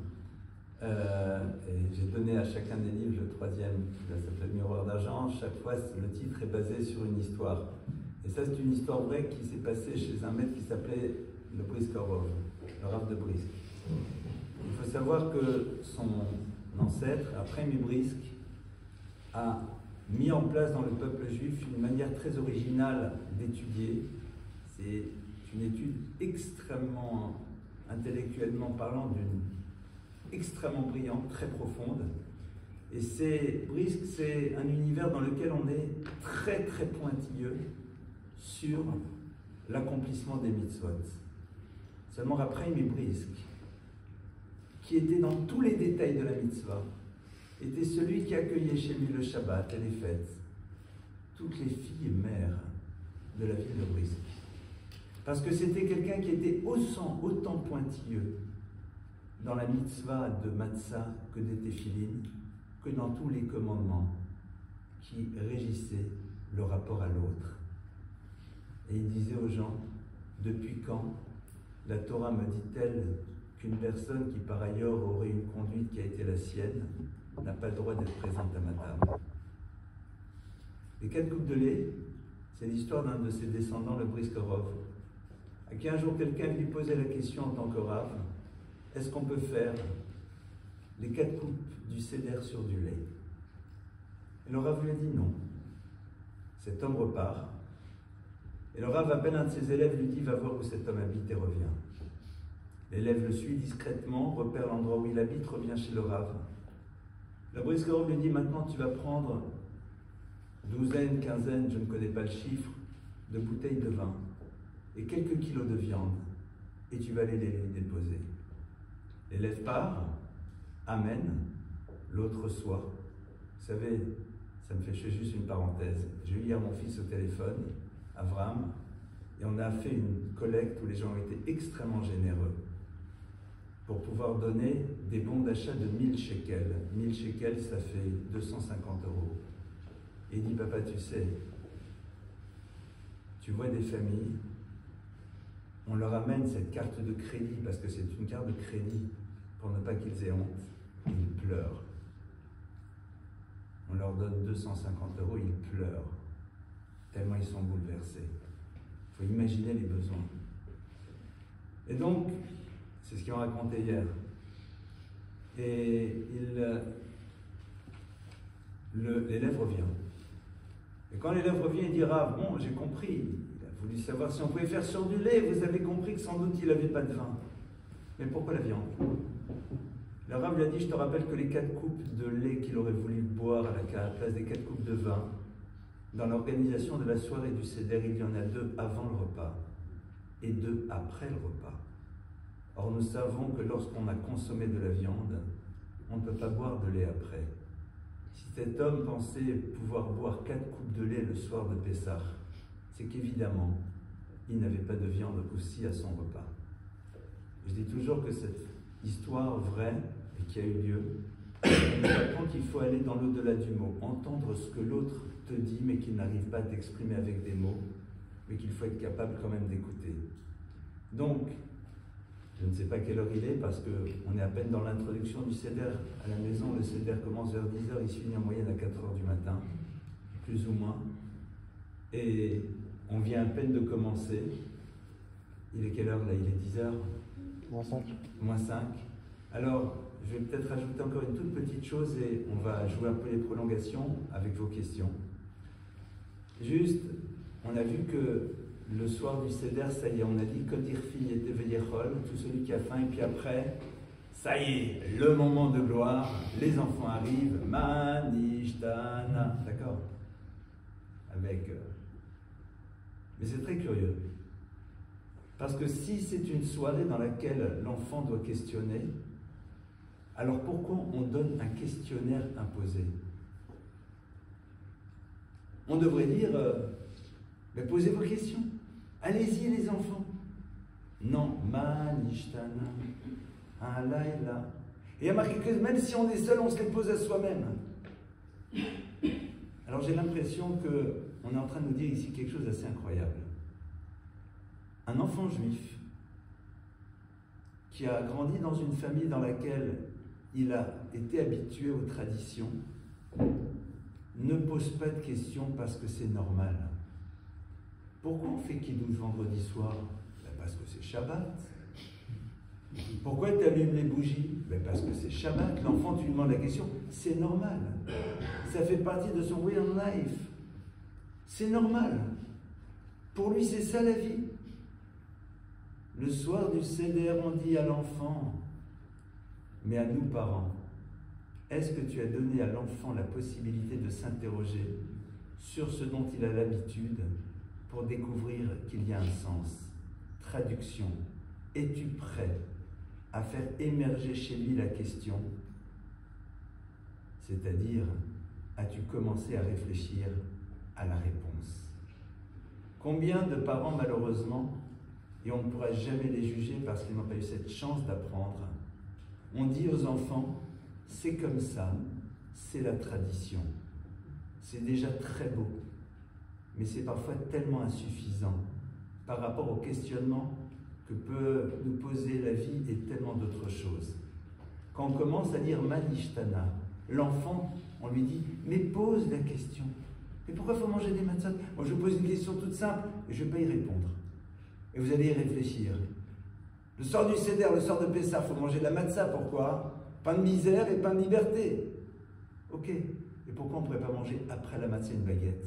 Et j'ai donné à chacun des livres le 3e, qui s'appelle Miroir d'argent. Chaque fois, le titre est basé sur une histoire. Et ça, c'est une histoire vraie qui s'est passée chez un maître qui s'appelait le Briskorov, le Rav de Brisk. Il faut savoir que son ancêtre, après Brisk, a mis en place dans le peuple juif une manière très originale d'étudier. C'est une étude extrêmement, intellectuellement parlant, extrêmement brillante, très profonde. Et Brisk, c'est un univers dans lequel on est très très pointilleux sur l'accomplissement des mitzvot. Seulement après Brisk, qui était dans tous les détails de la mitzvah, était celui qui accueillait chez lui le Shabbat et les fêtes, toutes les filles et mères de la ville de Brisk. Parce que c'était quelqu'un qui était autant pointilleux dans la mitzvah de Matzah que des téphilines, que dans tous les commandements qui régissaient le rapport à l'autre. Et il disait aux gens, depuis quand la Torah me dit-elle qu'une personne qui par ailleurs aurait une conduite qui a été la sienne n'a pas le droit d'être présente à ma table? Les 4 coupes de lait, c'est l'histoire d'un de ses descendants, le Briskorov, à qui un jour quelqu'un lui posait la question en tant que Rav, est-ce qu'on peut faire les 4 coupes du seder sur du lait? Et le Rav lui a dit non. Cet homme repart. Et le Rav appelle un de ses élèves, lui dit, va voir où cet homme habite et reviens. L'élève le suit discrètement, repère l'endroit où il habite, revient chez le Rav. Le Briskorov lui dit, maintenant tu vas prendre 12aine, 15aine, je ne connais pas le chiffre, de bouteilles de vin et quelques kilos de viande, et tu vas aller les déposer. L'élève part, amène, l'autre reçoit, Vous savez, ça me fait, je fais juste une parenthèse. J'ai eu hier mon fils au téléphone, Avram, et on a fait une collecte où les gens ont été extrêmement généreux pour pouvoir donner des bons d'achat de 1000 shekels. 1000 shekels, ça fait 250 euros. Et il dit, papa, tu sais, tu vois des familles, on leur amène cette carte de crédit, parce que c'est une carte de crédit, pour ne pas qu'ils aient honte, et ils pleurent. On leur donne 250 euros, ils pleurent, tellement ils sont bouleversés. Il faut imaginer les besoins. Et donc, c'est ce qu'ils m'ont raconté hier. Et l'élève revient. Et quand l'élève revient, il dira, bon, j'ai compris, il a voulu savoir si on pouvait faire sur du lait, vous avez compris que sans doute il n'avait pas de vin. Mais pourquoi la viande? Le Rav lui a dit, je te rappelle que les 4 coupes de lait qu'il aurait voulu boire à la place des 4 coupes de vin, dans l'organisation de la soirée du Seder, il y en a 2 avant le repas et 2 après le repas. Or, nous savons que lorsqu'on a consommé de la viande, on ne peut pas boire de lait après. Si cet homme pensait pouvoir boire 4 coupes de lait le soir de Pessah, c'est qu'évidemment, il n'avait pas de viande aussi à son repas. Je dis toujours que cette histoire vraie et qui a eu lieu, nous apprend qu'il faut aller dans l'au-delà du mot, entendre ce que l'autre te dit, mais qu'il n'arrive pas à t'exprimer avec des mots, mais qu'il faut être capable quand même d'écouter. Donc, je ne sais pas quelle heure il est, parce qu'on est à peine dans l'introduction du Seder à la maison. Le Seder commence vers 10h, il se finit en moyenne à 4h du matin, plus ou moins. Et on vient à peine de commencer. Il est quelle heure là? Il est 10h Moins 5. Moins 5. Alors, je vais peut-être rajouter encore une toute petite chose et on va jouer un peu les prolongations avec vos questions. Juste, on a vu que le soir du Seder, ça y est, on a dit que Dirfi était Veyechol, tout celui qui a faim, et puis après, ça y est, le moment de gloire, les enfants arrivent, Manishtana, d'accord? Avec. Mais c'est très curieux. Parce que si c'est une soirée dans laquelle l'enfant doit questionner, alors pourquoi on donne un questionnaire imposé? On devrait dire, mais posez vos questions. Allez-y les enfants. Non, Manishtana, Alayla. Et il y a marqué que même si on est seul, on se les pose à soi-même. Alors j'ai l'impression qu'on est en train de nous dire ici quelque chose d'assez incroyable. Un enfant juif qui a grandi dans une famille dans laquelle il a été habitué aux traditions ne pose pas de questions parce que c'est normal. Pourquoi on fait Kiddush vendredi soir? Ben parce que c'est Shabbat. Pourquoi tu allumes les bougies? Ben parce que c'est Shabbat. L'enfant, tu lui demandes la question, c'est normal. Ça fait partie de son way of life. C'est normal. Pour lui, c'est ça la vie. Le soir du Seder, on dit à l'enfant, mais à nous parents, est-ce que tu as donné à l'enfant la possibilité de s'interroger sur ce dont il a l'habitude pour découvrir qu'il y a un sens? Traduction. Es-tu prêt à faire émerger chez lui la question? C'est-à-dire, as-tu commencé à réfléchir à la réponse? Combien de parents, malheureusement, et on ne pourra jamais les juger parce qu'ils n'ont pas eu cette chance d'apprendre, on dit aux enfants, c'est comme ça, c'est la tradition. C'est déjà très beau, mais c'est parfois tellement insuffisant par rapport au questionnement que peut nous poser la vie et tellement d'autres choses. Quand on commence à dire Manishtana, l'enfant, on lui dit, mais pose la question. Mais pourquoi il faut manger des matzot? Moi je vous pose une question toute simple et je ne vais pas y répondre. Et vous allez y réfléchir. Le soir du Seder, le soir de Pessah, il faut manger de la matzah, pourquoi? Pain de misère et pain de liberté. Ok, et pourquoi on ne pourrait pas manger après la matzah une baguette?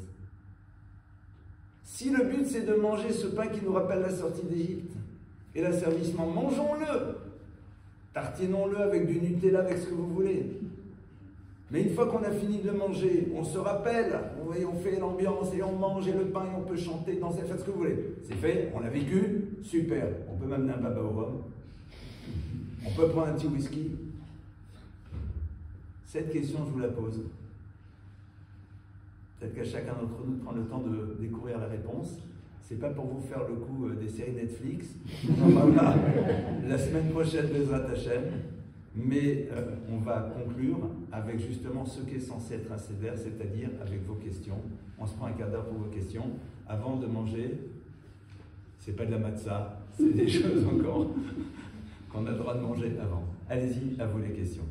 Si le but c'est de manger ce pain qui nous rappelle la sortie d'Égypte et l'asservissement, mangeons-le, tartinons-le avec du Nutella, avec ce que vous voulez. Mais une fois qu'on a fini de le manger, on se rappelle, on fait l'ambiance et on mange et le pain et on peut chanter, danser, faire ce que vous voulez. C'est fait, on l'a vécu, super. On peut m'amener un baba au rhum, on peut prendre un petit whisky. Cette question, je vous la pose. Peut-être qu'à chacun d'entre nous de prendre le temps de découvrir la réponse. C'est pas pour vous faire le coup des séries Netflix. On va voir la semaine prochaine Bezrat Hashem. Mais on va conclure avec justement ce qui est censé être un seder, c'est-à-dire avec vos questions. On se prend un quart d'heure pour vos questions. Avant de manger, c'est pas de la matzah, c'est des choses encore qu'on a le droit de manger avant. Allez-y, à vous les questions.